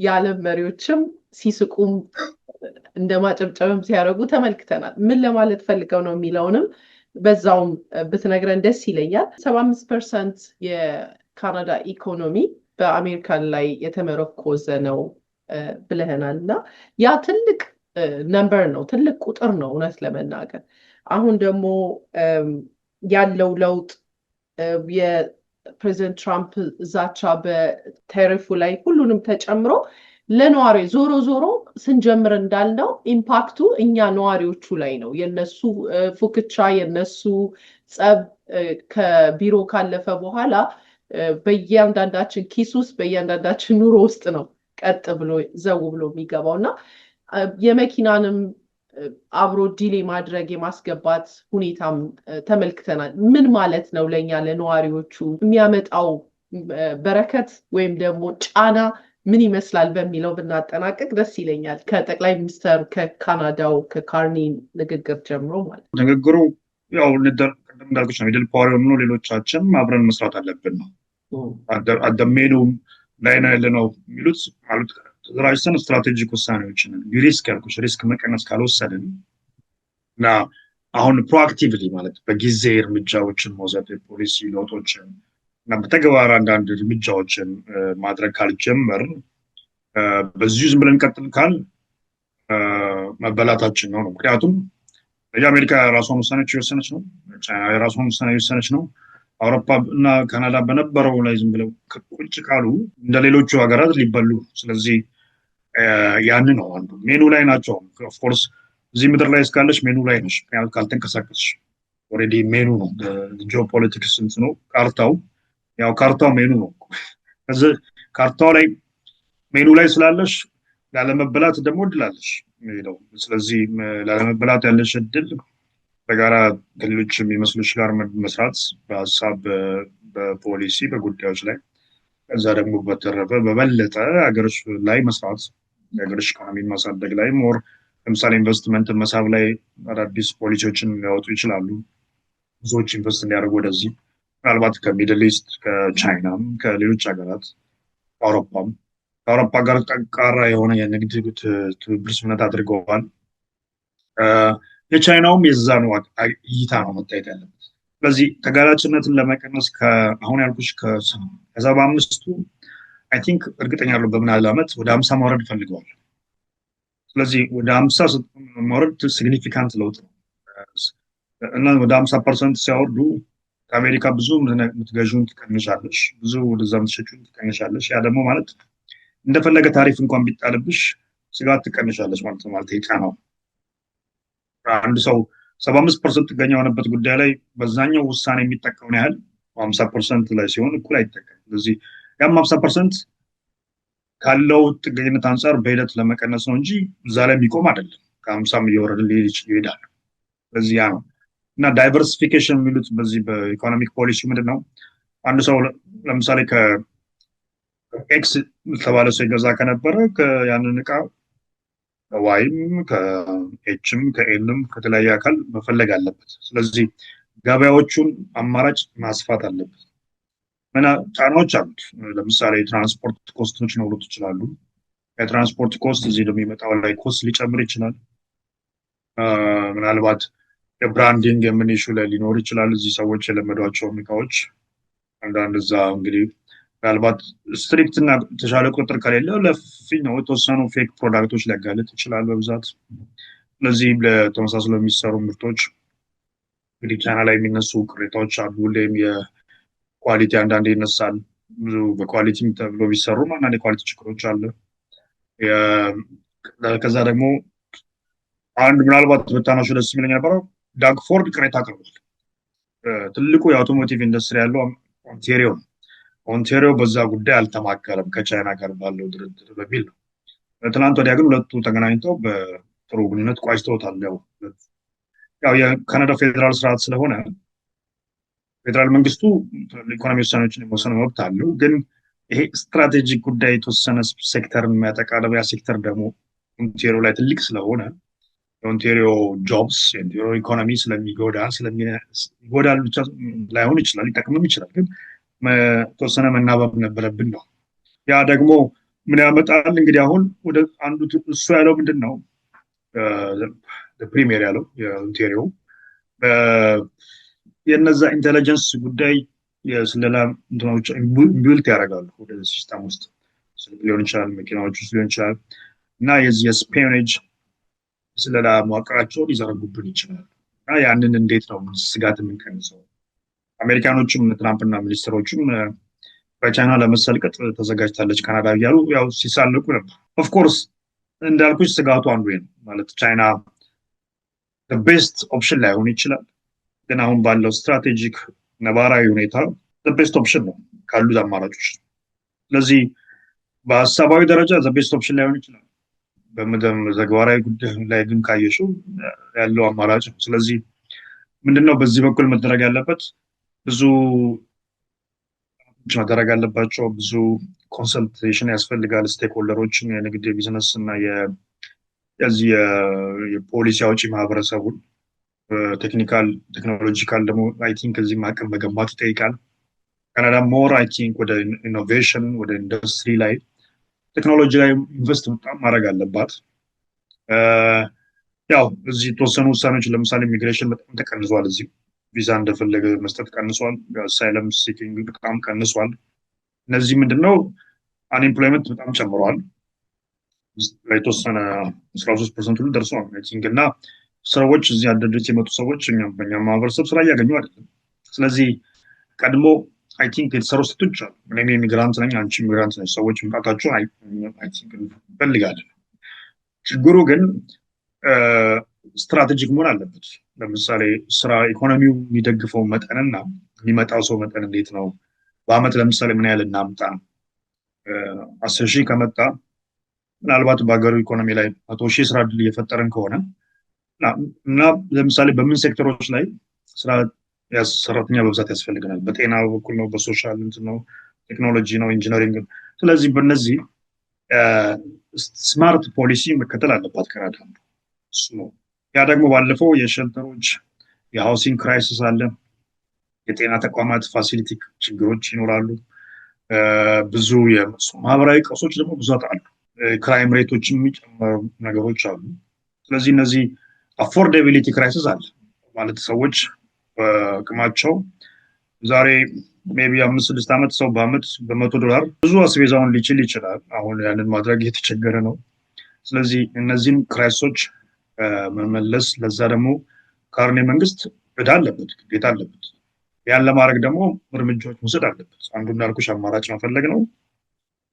S4: የዓለም መሪዎችም ሲስቁም እንደማጨብጨብም ሲያደርጉ ተመልክተናል። ምን ለማለት ፈልገው ነው የሚለውንም በዛውም ብትነግረን ደስ ይለኛል። 75% የካናዳ ኢኮኖሚ በአሜሪካን ላይ የተመረኮዘ ነው ብለህናል እና ያ ትልቅ ነምበር ነው፣ ትልቅ ቁጥር ነው እውነት ለመናገር። አሁን ደግሞ ያለው ለውጥ የፕሬዚደንት ትራምፕ ዛቻ በታሪፉ ላይ ሁሉንም ተጨምሮ ለነዋሪ ዞሮ ስንጀምር እንዳልነው ኢምፓክቱ እኛ ነዋሪዎቹ ላይ ነው። የነሱ ፉክቻ የነሱ ጸብ ከቢሮ ካለፈ በኋላ በእያንዳንዳችን ኪስ ውስጥ በእያንዳንዳችን ኑሮ ውስጥ ነው ቀጥ ብሎ ዘው ብሎ የሚገባው እና የመኪናንም አብሮ ዲሌ ማድረግ የማስገባት ሁኔታም ተመልክተናል። ምን ማለት ነው ለእኛ ለነዋሪዎቹ የሚያመጣው በረከት ወይም ደግሞ ጫና ምን ይመስላል በሚለው ብናጠናቀቅ ደስ ይለኛል። ከጠቅላይ ሚኒስትር ከካናዳው ከካርኒ ንግግር ጀምሮ ማለት ነው።
S2: ንግግሩ ያው እንዳልኩሽ ነው። ሚድል ፓወር የሆኑ ሌሎቻችን አብረን መስራት አለብን ነው። አደሜኑ ላይ ነው ያለነው የሚሉት ማለት ተደራጅተን ስትራቴጂክ ውሳኔዎችን ሪስክ ያልኩሽ ሪስክ መቀነስ ካልወሰድን እና አሁን ፕሮአክቲቭሊ ማለት በጊዜ እርምጃዎችን መውሰድ የፖሊሲ ለውጦችን እና በተግባር አንዳንድ እርምጃዎችን ማድረግ ካልጀመር በዚሁ ዝም ብለን ቀጥል ካል መበላታችን ነው። ምክንያቱም የአሜሪካ የራሷን ውሳኔዎች የወሰነች ነው። ቻይና የራሷን ውሳኔ የወሰነች ነው። አውሮፓ እና ካናዳ በነበረው ላይ ዝም ብለው ቁጭ ካሉ እንደ ሌሎቹ ሀገራት ሊበሉ። ስለዚህ ያን ነው አንዱ ሜኑ ላይ ናቸው። ኦፍኮርስ እዚህ ምድር ላይ እስካለች ሜኑ ላይ ነች። ካልተንቀሳቀስሽ ኦልሬዲ ሜኑ ነው። ጂኦፖለቲክስ ነው ካርታው። ያው ካርታው ሜኑ ነው። ከዚህ ካርታው ላይ ሜኑ ላይ ስላለሽ ላለመበላት ደግሞ እድላለሽ ነው። ስለዚህ ላለመበላት ያለሽ እድል በጋራ ከሌሎች የሚመስሉሽ ጋር መስራት በሀሳብ በፖሊሲ በጉዳዮች ላይ ከዛ ደግሞ በተረፈ በበለጠ ሀገሮች ላይ መስራት የሀገሮች ኢኮኖሚን ማሳደግ ላይ ሞር ለምሳሌ ኢንቨስትመንት መሳብ ላይ አዳዲስ ፖሊሲዎችን ሊያወጡ ይችላሉ። ብዙዎች ኢንቨስት እንዲያደርጉ ወደዚህ ምናልባት ከሚድል ኢስት ከቻይናም ከሌሎች ሀገራት አውሮፓም ከአውሮፓ ጋር ጠንካራ የሆነ የንግድ ትብብር ስምምነት አድርገዋል። የቻይናውም የዛኑ እይታ ነው መታየት ያለበት። ስለዚህ ተጋላጭነትን ለመቀነስ አሁን ያልኩሽ ከ75ቱ አይ ቲንክ እርግጠኛ ያለው በምን ያህል ዓመት ወደ 50 ማውረድ ፈልገዋል። ስለዚህ ወደ 50 ማውረድ ሲግኒፊካንት ለውጥ ነው እና ወደ 50% ሲያወርዱ ከአሜሪካ ብዙ የምትገዥውን ትቀንሻለሽ፣ ብዙ ወደዛ የምትሸጪውን ትቀንሻለሽ። ያ ደግሞ ማለት እንደፈለገ ታሪፍ እንኳን ቢጣልብሽ ስጋት ትቀንሻለሽ ማለት ነው። ማለት የጫናው አንድ ሰው 75% ጥገኛ የሆነበት ጉዳይ ላይ በዛኛው ውሳኔ የሚጠቀምን ያህል 50% ላይ ሲሆን እኩል አይጠቀም። ስለዚህ ያም 50% ካለው ጥገኝነት አንጻር በሂደት ለመቀነስ ነው እንጂ እዛ ላይ የሚቆም አይደለም። ከ50 እየወረደ ይሄዳል። ስለዚህ ያ ነው እና ዳይቨርሲፊኬሽን የሚሉት በዚህ በኢኮኖሚክ ፖሊሲ ምንድን ነው? አንድ ሰው ለምሳሌ ከኤክስ ተባለ ሰው ይገዛ ከነበረ ያንን እቃ ከዋይም ከኤችም ከኤልም ከተለያየ አካል መፈለግ አለበት። ስለዚህ ገበያዎቹን አማራጭ ማስፋት አለበት። ምን ጫናዎች አሉት? ለምሳሌ የትራንስፖርት ኮስቶች ሊኖሩት ይችላሉ። የትራንስፖርት ኮስት እዚህ የሚመጣው ላይ ኮስት ሊጨምር ይችላል። ምናልባት የብራንዲንግ የምን ኢሹ ላይ ሊኖር ይችላል። እዚህ ሰዎች የለመዷቸውን እቃዎች አንዳንድ እዛ እንግዲህ ምናልባት ስትሪክት እና የተሻለ ቁጥጥር ከሌለ ነው የተወሰኑ ፌክ ፕሮዳክቶች ሊያጋልጥ ይችላል በብዛት። ስለዚህ ለተመሳስለው የሚሰሩ ምርቶች እንግዲህ ቻይና ላይ የሚነሱ ቅሬታዎች አሉ። ሁሌም የኳሊቲ አንዳንዴ ይነሳል። ብዙ በኳሊቲ ተብሎ ቢሰሩም አንዳንድ የኳሊቲ ችግሮች አለ። ከዛ ደግሞ አንድ ምናልባት በታናሹ ደስ የሚለኝ ነበረው ዳግ ፎርድ ቅሬታ አቅርቧል። ትልቁ የአውቶሞቲቭ ኢንዱስትሪ ያለው ኦንታሪዮ ነው። ኦንታሪዮ በዛ ጉዳይ አልተማከረም ከቻይና ጋር ባለው ድርድር በሚል ነው። ትናንት ወዲያ ግን ሁለቱ ተገናኝተው በጥሩ ግንኙነት ቋጭተውታል። ያው የካናዳ ፌዴራል ስርዓት ስለሆነ ፌዴራል መንግስቱ ኢኮኖሚ ውሳኔዎችን የመወሰን መብት አለው። ግን ይሄ ስትራቴጂክ ጉዳይ የተወሰነ ሴክተርን የሚያጠቃ ያ ሴክተር ደግሞ ኦንታሪዮ ላይ ትልቅ ስለሆነ የኦንታሪዮ ጆብስ የኦንታሪዮ ኢኮኖሚ ይጎዳል ብቻ ላይሆን ይችላል፣ ሊጠቅምም ይችላል። ግን ተወሰነ መናበብ ነበረብን ነው። ያ ደግሞ ምን ያመጣል እንግዲህ አሁን ወደ አንዱ እሱ ያለው ምንድን ነው ፕሪሚየር ያለው የኦንታሪዮ የነዛ ኢንቴሊጀንስ ጉዳይ የስለላ እንትኖች ቢልት ያደርጋሉ ወደ ሲስተም ውስጥ ሊሆን ይችላል፣ መኪናዎች ውስጥ ሊሆን ይችላል እና የዚህ የስፔዮኔጅ ስለላ መዋቅራቸውን ሊዘረጉብን ይችላል እና ያንን እንዴት ነው ስጋት የምንቀንሰው? አሜሪካኖችም ትራምፕና ሚኒስትሮችም በቻይና ለመሰልቀጥ ተዘጋጅታለች ካናዳ እያሉ ያው ሲሳለቁ ነበር። ኦፍኮርስ እንዳልኩች ስጋቱ አንዱ ነው ማለት ቻይና ቤስት ኦፕሽን ላይሆን ይችላል፣ ግን አሁን ባለው ስትራቴጂክ ነባራዊ ሁኔታ ቤስት ኦፕሽን ነው ካሉት አማራጮች። ስለዚህ በሀሳባዊ ደረጃ ቤስት ኦፕሽን ላይሆን ይችላል፣ በምድር ተግባራዊ ጉዳይ ላይ ግን ካየሽው ያለው አማራጭ ነው። ስለዚህ ምንድነው በዚህ በኩል መደረግ ያለበት? ብዙ መደረግ አለባቸው። ብዙ ኮንሰልቴሽን ያስፈልጋል። ስቴክሆልደሮችን፣ የንግድ ቢዝነስ እና የዚህ የፖሊሲ አውጪ ማህበረሰቡን ቴክኒካል ቴክኖሎጂካል ደግሞ አይ ቲንክ እዚህ ማዕቀብ መገንባት ይጠይቃል። ካናዳ ሞር አይ ቲንክ ወደ ኢኖቬሽን ወደ ኢንዱስትሪ ላይ ቴክኖሎጂ ላይ ኢንቨስት በጣም ማድረግ አለባት። ያው እዚህ የተወሰኑ ውሳኔዎች ለምሳሌ ኢሚግሬሽን በጣም ተቀንሷል። እዚህ ቪዛ እንደፈለገ መስጠት ቀንሷል። አሳይለም ሲኪንግ በጣም ቀንሷል። እነዚህ ምንድነው አንኤምፕሎይመንት በጣም ጨምሯል። የተወሰነ 13% ሁሉ ደርሷል አይ ቲንክ እና ሰዎች እዚህ አደረጃ የመጡ ሰዎች በእኛ ማህበረሰብ ስራ እያገኙ አይደለም። ስለዚህ ቀድሞ አይ ቲንክ የተሰሩ ስቶች አሉ። እኔም ኢሚግራንት ነኝ፣ አንቺ ኢሚግራንት ነች። ሰዎች መምጣታቸው አይ ቲንክ እንፈልጋለን። ችግሩ ግን ስትራቴጂክ መሆን አለበት። ለምሳሌ ስራ ኢኮኖሚው የሚደግፈው መጠንና የሚመጣው ሰው መጠን እንዴት ነው? በአመት ለምሳሌ ምን ያህል እናምጣ? 10,000 ከመጣ ምናልባት በሀገሩ ኢኮኖሚ ላይ 100,000 ስራ እድል እየፈጠርን ከሆነ እና ለምሳሌ በምን ሴክተሮች ላይ ስራ ሰራተኛ በብዛት ያስፈልገናል? በጤና በኩል ነው፣ በሶሻል ነው፣ ቴክኖሎጂ ነው፣ ኢንጂነሪንግ። ስለዚህ በእነዚህ ስማርት ፖሊሲ መከተል አለባት ካናዳ። እሱ ነው። ያ ደግሞ ባለፈው የሸልተሮች የሃውሲንግ ክራይሲስ አለ፣ የጤና ተቋማት ፋሲሊቲ ችግሮች ይኖራሉ። ብዙ ማህበራዊ ቀውሶች ደግሞ ብዙ አሉ። ክራይም ሬቶችም የሚጨመሩ ነገሮች አሉ። ስለዚህ እነዚህ አፎርዴቢሊቲ ክራይሲስ አለ ማለት ሰዎች በአቅማቸው ዛሬ ሜቢ 5-6 ዓመት ሰው በአመት $100 ብዙ አስቤዛውን ሊችል ይችላል። አሁን ያንን ማድረግ እየተቸገረ ነው። ስለዚህ እነዚህን ክራይሶች መመለስ ለዛ ደግሞ ካርኔ መንግስት እዳ አለበት፣ ግዴታ አለበት። ያን ለማድረግ ደግሞ እርምጃዎች መውሰድ አለበት። አንዱ እንዳልኩሽ አማራጭ መፈለግ ነው።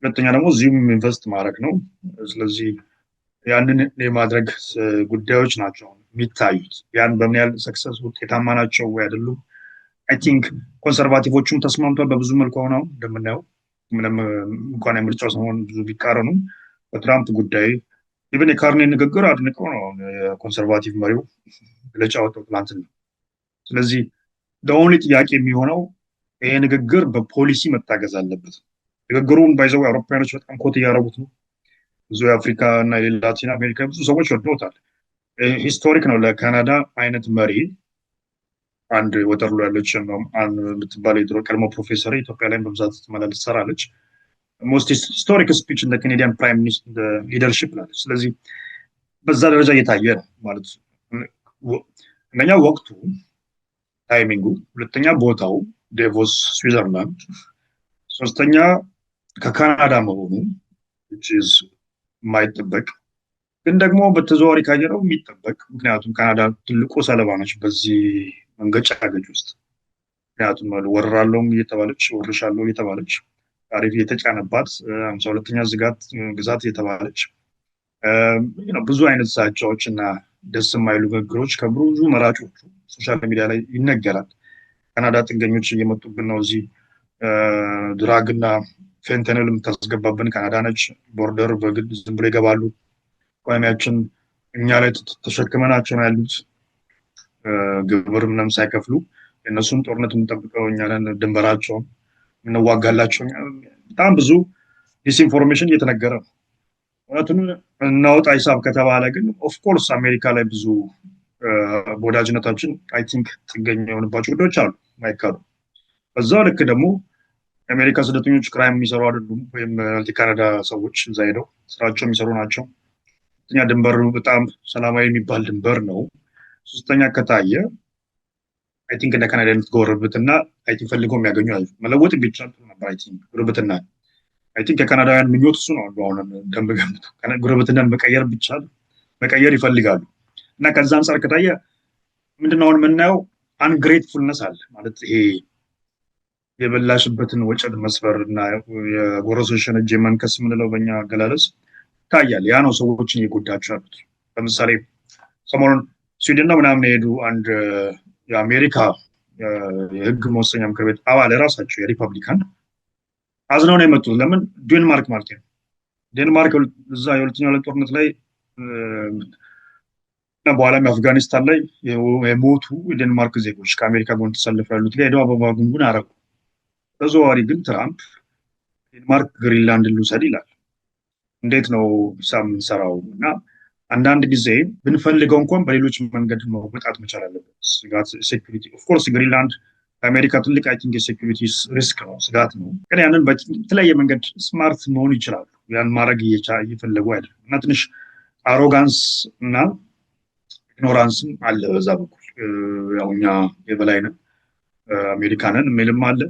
S2: ሁለተኛ ደግሞ እዚሁም ኢንቨስት ማድረግ ነው። ስለዚህ ያንን የማድረግ ጉዳዮች ናቸው የሚታዩት። ያን በምን ያህል ሰክሰስ ውጤታማ ናቸው ወይ አይደሉም? አይ ቲንክ ኮንሰርቫቲቮቹም ተስማምቷል በብዙ መልኩ ሆነው እንደምናየው ምንም እንኳን የምርጫው ሰሞን ብዙ ቢቃረኑም በትራምፕ ጉዳይ ኢቨን የካርኔ ንግግር አድንቀው ነው የኮንሰርቫቲቭ መሪው መግለጫ ወጥቶ ትናንት ነው። ስለዚህ ለኦንሊ ጥያቄ የሚሆነው ይሄ ንግግር በፖሊሲ መታገዝ አለበት። ንግግሩን ባይዘው አውሮፓውያኖች በጣም ኮት እያደረጉት ነው። ብዙ የአፍሪካ እና የላቲን አሜሪካ ብዙ ሰዎች ወደውታል። ሂስቶሪክ ነው ለካናዳ አይነት መሪ። አንድ ወተርሎ ያለች የምትባል የድሮ ቀድሞ ፕሮፌሰር ኢትዮጵያ ላይ በብዛት ትመላለስ ትሰራለች። ሞስት ሂስቶሪክ ስፒች እንደ ካናዲያን ፕራይም ሚኒስተር ሊደርሺፕ ላለች። ስለዚህ በዛ ደረጃ እየታየ ነው ማለት አንደኛ ወቅቱ ታይሚንጉ፣ ሁለተኛ ቦታው ዴቮስ ስዊዘርላንድ፣ ሶስተኛ ከካናዳ መሆኑ የማይጠበቅ ግን ደግሞ በተዘዋዋሪ ካየነው የሚጠበቅ ምክንያቱም ካናዳ ትልቁ ሰለባ ነች በዚህ መንገጫገጭ ውስጥ። ምክንያቱም ወረራለሁም እየተባለች ወርሻለሁ እየተባለች ታሪፍ የተጫነባት 52ኛ ግዛት እየተባለች ብዙ አይነት ዛቻዎች እና ደስ የማይሉ ንግግሮች ከብዙ መራጮቹ ሶሻል ሚዲያ ላይ ይነገራል። ካናዳ ጥገኞች እየመጡብን ነው፣ እዚህ ድራግና ፌንተንል የምታስገባብን ካናዳ ነች፣ ቦርደር በግድ ዝም ብሎ ይገባሉ፣ ኢኮኖሚያችን እኛ ላይ ተሸክመናቸው ነው ያሉት፣ ግብር ምንም ሳይከፍሉ የእነሱን ጦርነት የምንጠብቀው እኛ ነን፣ ድንበራቸውን የምንዋጋላቸው። በጣም ብዙ ዲስኢንፎርሜሽን እየተነገረ ነው። እውነቱን እናወጣ ሂሳብ ከተባለ ግን ኦፍኮርስ አሜሪካ ላይ ብዙ በወዳጅነታችን አይ ቲንክ ጥገኛ የሆንባቸው ጉዳዮች አሉ ማይካዱ። በዛው ልክ ደግሞ የአሜሪካ ስደተኞች ክራይም የሚሰሩ አይደሉም፣ ወይም የካናዳ ሰዎች እዛ ሄደው ስራቸው የሚሰሩ ናቸው። ሶስተኛ ድንበር በጣም ሰላማዊ የሚባል ድንበር ነው። ሶስተኛ ከታየ አይ ቲንክ እንደ ካናዳ አይነት ጎረቤትና አይ ቲንክ ፈልገው የሚያገኙ መለወጥ ቢቻል ነበር። አይ ቲንክ ጎረቤትና አይ ቲንክ የካናዳውያን ምኞት እሱ ነው። አሁን እንደምገምቱ ጎረቤትናን መቀየር ቢቻል መቀየር ይፈልጋሉ። እና ከዛ አንጻር ከታየ ምንድነው አሁን የምናየው አንግሬትፉልነስ አለ ማለት ይሄ የበላሽበትን ወጨት መስፈር እና የጎረሶችን እጅ መንከስ የምንለው በእኛ አገላለጽ ይታያል። ያ ነው ሰዎችን እየጎዳቸው ያሉት። ለምሳሌ ሰሞኑን ስዊድን ነው ምናምን የሄዱ አንድ የአሜሪካ የህግ መወሰኛ ምክር ቤት አባል ራሳቸው የሪፐብሊካን አዝነው ነው የመጡት። ለምን? ዴንማርክ ማለት ነው። ዴንማርክ እዛ የሁለተኛው ዓለም ጦርነት ላይ እና በኋላም አፍጋኒስታን ላይ የሞቱ የዴንማርክ ዜጎች ከአሜሪካ ጎን ተሰልፈው ያሉት ጋር ሄደው አበባ ጉንጉን አረጉ። በዘዋዋሪ ግን ትራምፕ ዴንማርክ ግሪንላንድን ልውሰድ ይላል። እንዴት ነው ሂሳብ የምንሰራው? እና አንዳንድ ጊዜ ብንፈልገው እንኳን በሌሎች መንገድ መወጣት መቻል አለበት። ስጋት ሴኩሪቲ ኦፍኮርስ ግሪንላንድ ለአሜሪካ ትልቅ አይ ቲንክ የሴኩሪቲ ሪስክ ነው፣ ስጋት ነው። ግን ያንን በተለያየ መንገድ ስማርት መሆን ይችላሉ። ያን ማድረግ እየፈለጉ አይደለም። እና ትንሽ አሮጋንስ እና ኢግኖራንስም አለ በዛ በኩል። ያው እኛ የበላይ ነን አሜሪካንን የሚልም አለ።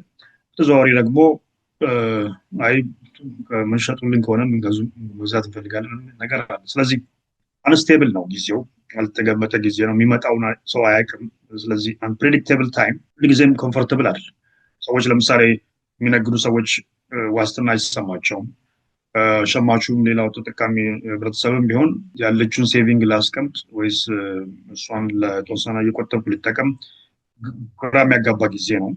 S2: ተዘዋዋሪ ደግሞ አይ ምንሸጡልን ከሆነ መግዛት እንፈልጋለን ነገር አለ። ስለዚህ አንስቴብል ነው ጊዜው፣ ያልተገመተ ጊዜ ነው። የሚመጣው ሰው አያውቅም። ስለዚህ አንፕሬዲክቴብል ታይም ሁልጊዜም ኮምፎርተብል አይደለም። ሰዎች ለምሳሌ የሚነግዱ ሰዎች ዋስትና አይሰማቸውም። ሸማቹም ሌላው ተጠቃሚ ህብረተሰብም ቢሆን ያለችውን ሴቪንግ ላስቀምጥ ወይስ እሷን ለተወሰነ እየቆጠብኩ ልጠቀም ግራ የሚያጋባ ጊዜ ነው።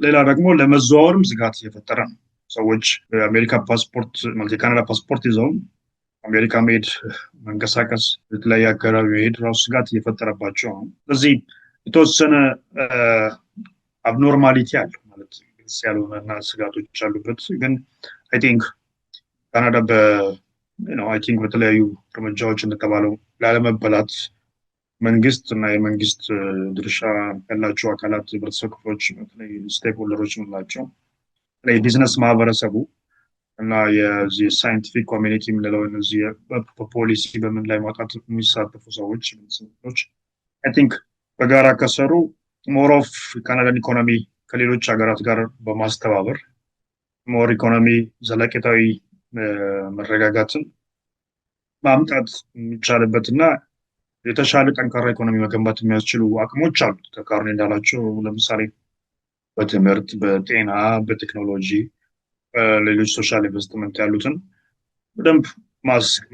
S2: ሌላ ደግሞ ለመዘዋወርም ስጋት እየፈጠረ ነው። ሰዎች የአሜሪካ ፓስፖርት ማለት የካናዳ ፓስፖርት ይዘው አሜሪካ መሄድ መንቀሳቀስ የተለያየ አካባቢ መሄድ ራሱ ስጋት እየፈጠረባቸው ነው። ስለዚህ የተወሰነ አብኖርማሊቲ አለው ማለት ግልጽ ያልሆነና ስጋቶች አሉበት። ግን አይ ቲንክ ካናዳ አይ ቲንክ በተለያዩ እርምጃዎች እንደተባለው ላለመበላት መንግስት እና የመንግስት ድርሻ ያላቸው አካላት ህብረተሰብ ክፍሎች በተለይ ስቴክ ሆልደሮች የምንላቸው የቢዝነስ ማህበረሰቡ እና የዚህ ሳይንቲፊክ ኮሚኒቲ የምንለው እነዚህ በፖሊሲ በምን ላይ ማውጣት የሚሳተፉ ሰዎች አይ ቲንክ በጋራ ከሰሩ ሞር ኦፍ ካናዳን ኢኮኖሚ ከሌሎች ሀገራት ጋር በማስተባበር ሞር ኢኮኖሚ ዘለቄታዊ መረጋጋትን ማምጣት የሚቻልበትና የተሻለ ጠንካራ ኢኮኖሚ መገንባት የሚያስችሉ አቅሞች አሉ። ተቃርኒ እንዳላቸው ለምሳሌ በትምህርት፣ በጤና፣ በቴክኖሎጂ፣ ሌሎች ሶሻል ኢንቨስትመንት ያሉትን በደንብ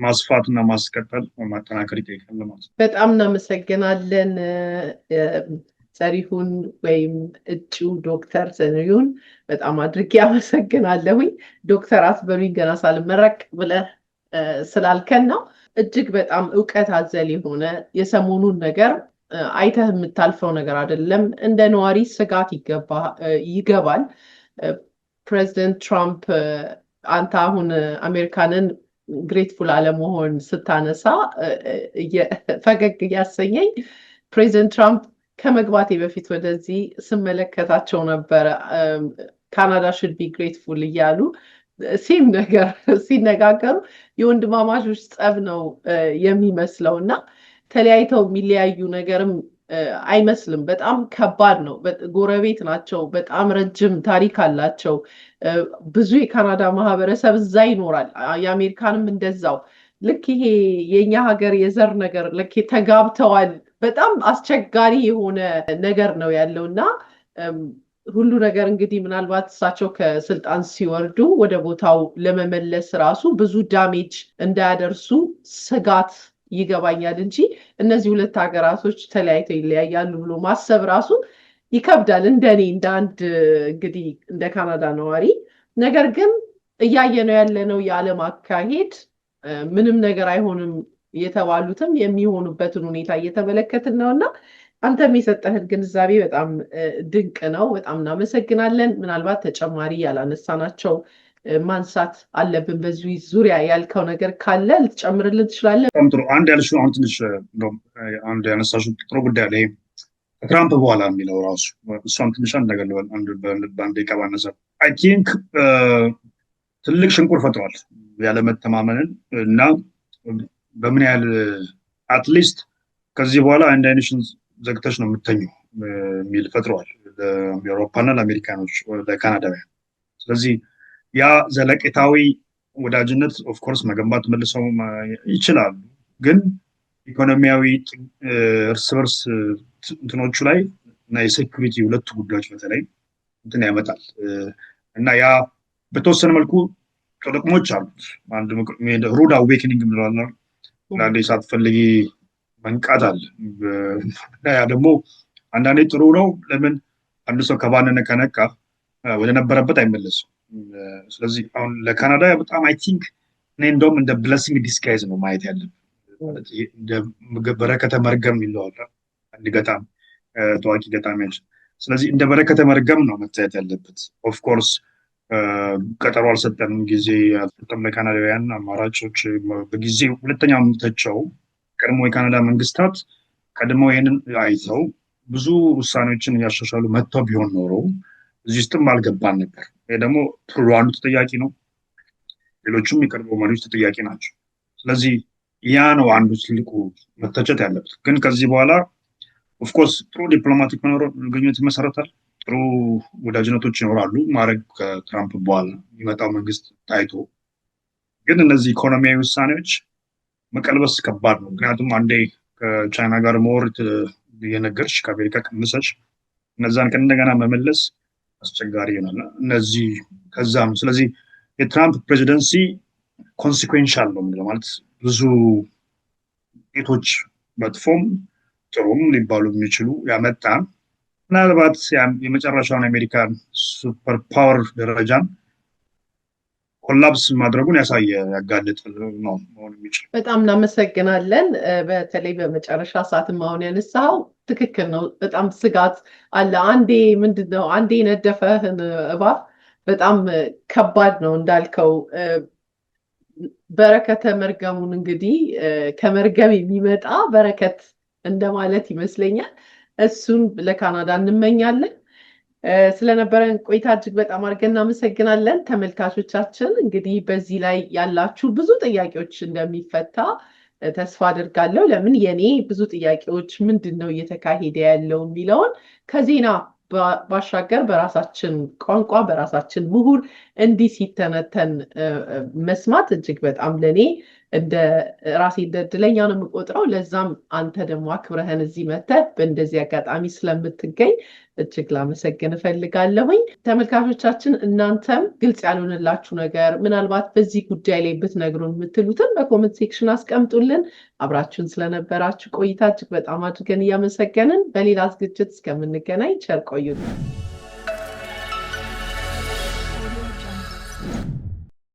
S2: ማስፋትና ማስቀጠል ማጠናከር ይጠይቃል ማለት ነው።
S4: በጣም እናመሰግናለን ዘሪሁን ወይም እጩ ዶክተር ዘሪሁን በጣም አድርጌ አመሰግናለሁኝ። ዶክተር አትበሉኝ ገና ሳልመረቅ ብለህ ስላልከን ነው። እጅግ በጣም እውቀት አዘል የሆነ የሰሞኑን ነገር አይተህ የምታልፈው ነገር አይደለም። እንደ ነዋሪ ስጋት ይገባል። ፕሬዚደንት ትራምፕ አንተ አሁን አሜሪካንን ግሬትፉል አለመሆን ስታነሳ ፈገግ እያሰኘኝ ፕሬዚደንት ትራምፕ ከመግባቴ በፊት ወደዚህ ስመለከታቸው ነበረ ካናዳ should be grateful እያሉ ሲነጋገሩ የወንድማማቾች ጸብ ነው የሚመስለው እና ተለያይተው የሚለያዩ ነገርም አይመስልም። በጣም ከባድ ነው። ጎረቤት ናቸው። በጣም ረጅም ታሪክ አላቸው። ብዙ የካናዳ ማህበረሰብ እዛ ይኖራል። የአሜሪካንም እንደዛው። ልክ ይሄ የኛ ሀገር የዘር ነገር ልክ ተጋብተዋል። በጣም አስቸጋሪ የሆነ ነገር ነው ያለው እና ሁሉ ነገር እንግዲህ ምናልባት እሳቸው ከስልጣን ሲወርዱ ወደ ቦታው ለመመለስ ራሱ ብዙ ዳሜጅ እንዳያደርሱ ስጋት ይገባኛል እንጂ እነዚህ ሁለት ሀገራቶች ተለያይተው ይለያያሉ ብሎ ማሰብ ራሱ ይከብዳል እንደኔ እንደ አንድ እንግዲህ እንደ ካናዳ ነዋሪ። ነገር ግን እያየነው ያለነው የዓለም አካሄድ ምንም ነገር አይሆንም የተባሉትም የሚሆኑበትን ሁኔታ እየተመለከትን ነውና አንተም የሰጠህን ግንዛቤ በጣም ድንቅ ነው። በጣም እናመሰግናለን። ምናልባት ተጨማሪ ያላነሳናቸው ማንሳት አለብን በዚህ ዙሪያ ያልከው ነገር ካለ ልትጨምርልን ትችላለህ?
S2: በጣም ጥሩ። አንድ ያልሽው አሁን ትንሽ አንድ ያነሳሽው ጥሩ ጉዳይ ላይ ከትራምፕ በኋላ የሚለው ራሱ እሷም ትንሽ አንድ ነገር ልበል በአንድ ደቂቃ ባነሳ አይ ቲንክ ትልቅ ሽንቁር ፈጥሯል ያለመተማመንን እና በምን ያህል አትሊስት ከዚህ በኋላ አንድ አይነሽን ዘግተሽ ነው የምተኘው የሚል ፈጥሯል ለአውሮፓና ለአሜሪካኖች ለካናዳውያን። ስለዚህ ያ ዘለቄታዊ ወዳጅነት ኦፍኮርስ መገንባት መልሰው ይችላሉ፣ ግን ኢኮኖሚያዊ እርስ በርስ እንትኖቹ ላይ እና የሴኩሪቲ ሁለቱ ጉዳዮች በተለይ እንትን ያመጣል እና ያ በተወሰነ መልኩ ጥቅሞች አሉት። አንድ ሩድ አዌክኒንግ እንለዋለን። አንዳንዴ ሳትፈልጊ መንቃት አለ። ያ ደግሞ አንዳንዴ ጥሩ ነው። ለምን አንድ ሰው ከባነነ ከነቃ ወደ ነበረበት አይመለስም። ስለዚህ አሁን ለካናዳ በጣም አይ ቲንክ እኔ እንደውም እንደ ብለሲንግ ዲስጋይዝ ነው ማየት ያለብን። እንደ በረከተ መርገም ይለዋል አንድ ገጣም ታዋቂ ገጣሚያች። ስለዚህ እንደ በረከተ መርገም ነው መታየት ያለበት። ኦፍኮርስ ቀጠሮ አልሰጠንም፣ ጊዜ አልሰጠም ለካናዳውያን አማራጮች በጊዜ ሁለተኛ የምተቸው ቀድሞ የካናዳ መንግስታት ቀድሞ ይህንን አይተው ብዙ ውሳኔዎችን እያሻሻሉ መጥተው ቢሆን ኖሮ እዚህ ውስጥም አልገባን ነበር። ይህ ደግሞ አንዱ ተጠያቂ ነው፣ ሌሎችም የቀድሞ መሪዎች ተጠያቂ ናቸው። ስለዚህ ያ ነው አንዱ ትልቁ መተቸት ያለበት። ግን ከዚህ በኋላ ኦፍኮርስ ጥሩ ዲፕሎማቲክ ግንኙነት ይመሰረታል፣ ጥሩ ወዳጅነቶች ይኖራሉ ማድረግ ከትራምፕ በኋላ የሚመጣው መንግስት ታይቶ። ግን እነዚህ ኢኮኖሚያዊ ውሳኔዎች መቀልበስ ከባድ ነው። ምክንያቱም አንዴ ከቻይና ጋር ሞር እየነገርሽ ከአሜሪካ ቀንሰሽ እነዛን ከእንደገና መመለስ አስቸጋሪ ይሆናል። እነዚህ ከዛም ስለዚህ የትራምፕ ፕሬዚደንሲ ኮንሲኩዌንሻል ነው የምንለው ማለት ብዙ ውጤቶች መጥፎም ጥሩም ሊባሉ የሚችሉ ያመጣ ምናልባት የመጨረሻውን አሜሪካን ሱፐር ፓወር ደረጃን ኮላፕስ ማድረጉን ያጋልጣል ነው መሆን የሚችል።
S4: በጣም እናመሰግናለን። በተለይ በመጨረሻ ሰዓትም አሁን ያነሳው ትክክል ነው። በጣም ስጋት አለ። አንዴ የነደፈህን እባብ በጣም ከባድ ነው እንዳልከው። በረከተ መርገሙን እንግዲህ ከመርገም የሚመጣ በረከት እንደማለት ይመስለኛል። እሱን ለካናዳ እንመኛለን። ስለነበረን ቆይታ እጅግ በጣም አድርገን እናመሰግናለን። ተመልካቾቻችን እንግዲህ በዚህ ላይ ያላችሁ ብዙ ጥያቄዎች እንደሚፈታ ተስፋ አድርጋለሁ። ለምን የኔ ብዙ ጥያቄዎች ምንድን ነው እየተካሄደ ያለው የሚለውን ከዜና ባሻገር በራሳችን ቋንቋ በራሳችን ምሁር እንዲህ ሲተነተን መስማት እጅግ በጣም ለኔ እንደ ራሴ እንደ እድለኛ ነው የምቆጥረው። ለዛም አንተ ደግሞ አክብረህን እዚህ መተህ በእንደዚህ አጋጣሚ ስለምትገኝ እጅግ ላመሰግን እፈልጋለሁኝ። ተመልካቾቻችን እናንተም ግልጽ ያልሆነላችሁ ነገር ምናልባት በዚህ ጉዳይ ላይ ብትነግሩን የምትሉትን በኮመንት ሴክሽን አስቀምጡልን። አብራችሁን ስለነበራችሁ ቆይታ እጅግ በጣም አድርገን እያመሰገንን በሌላ ዝግጅት እስከምንገናኝ ቸር ቆዩልን።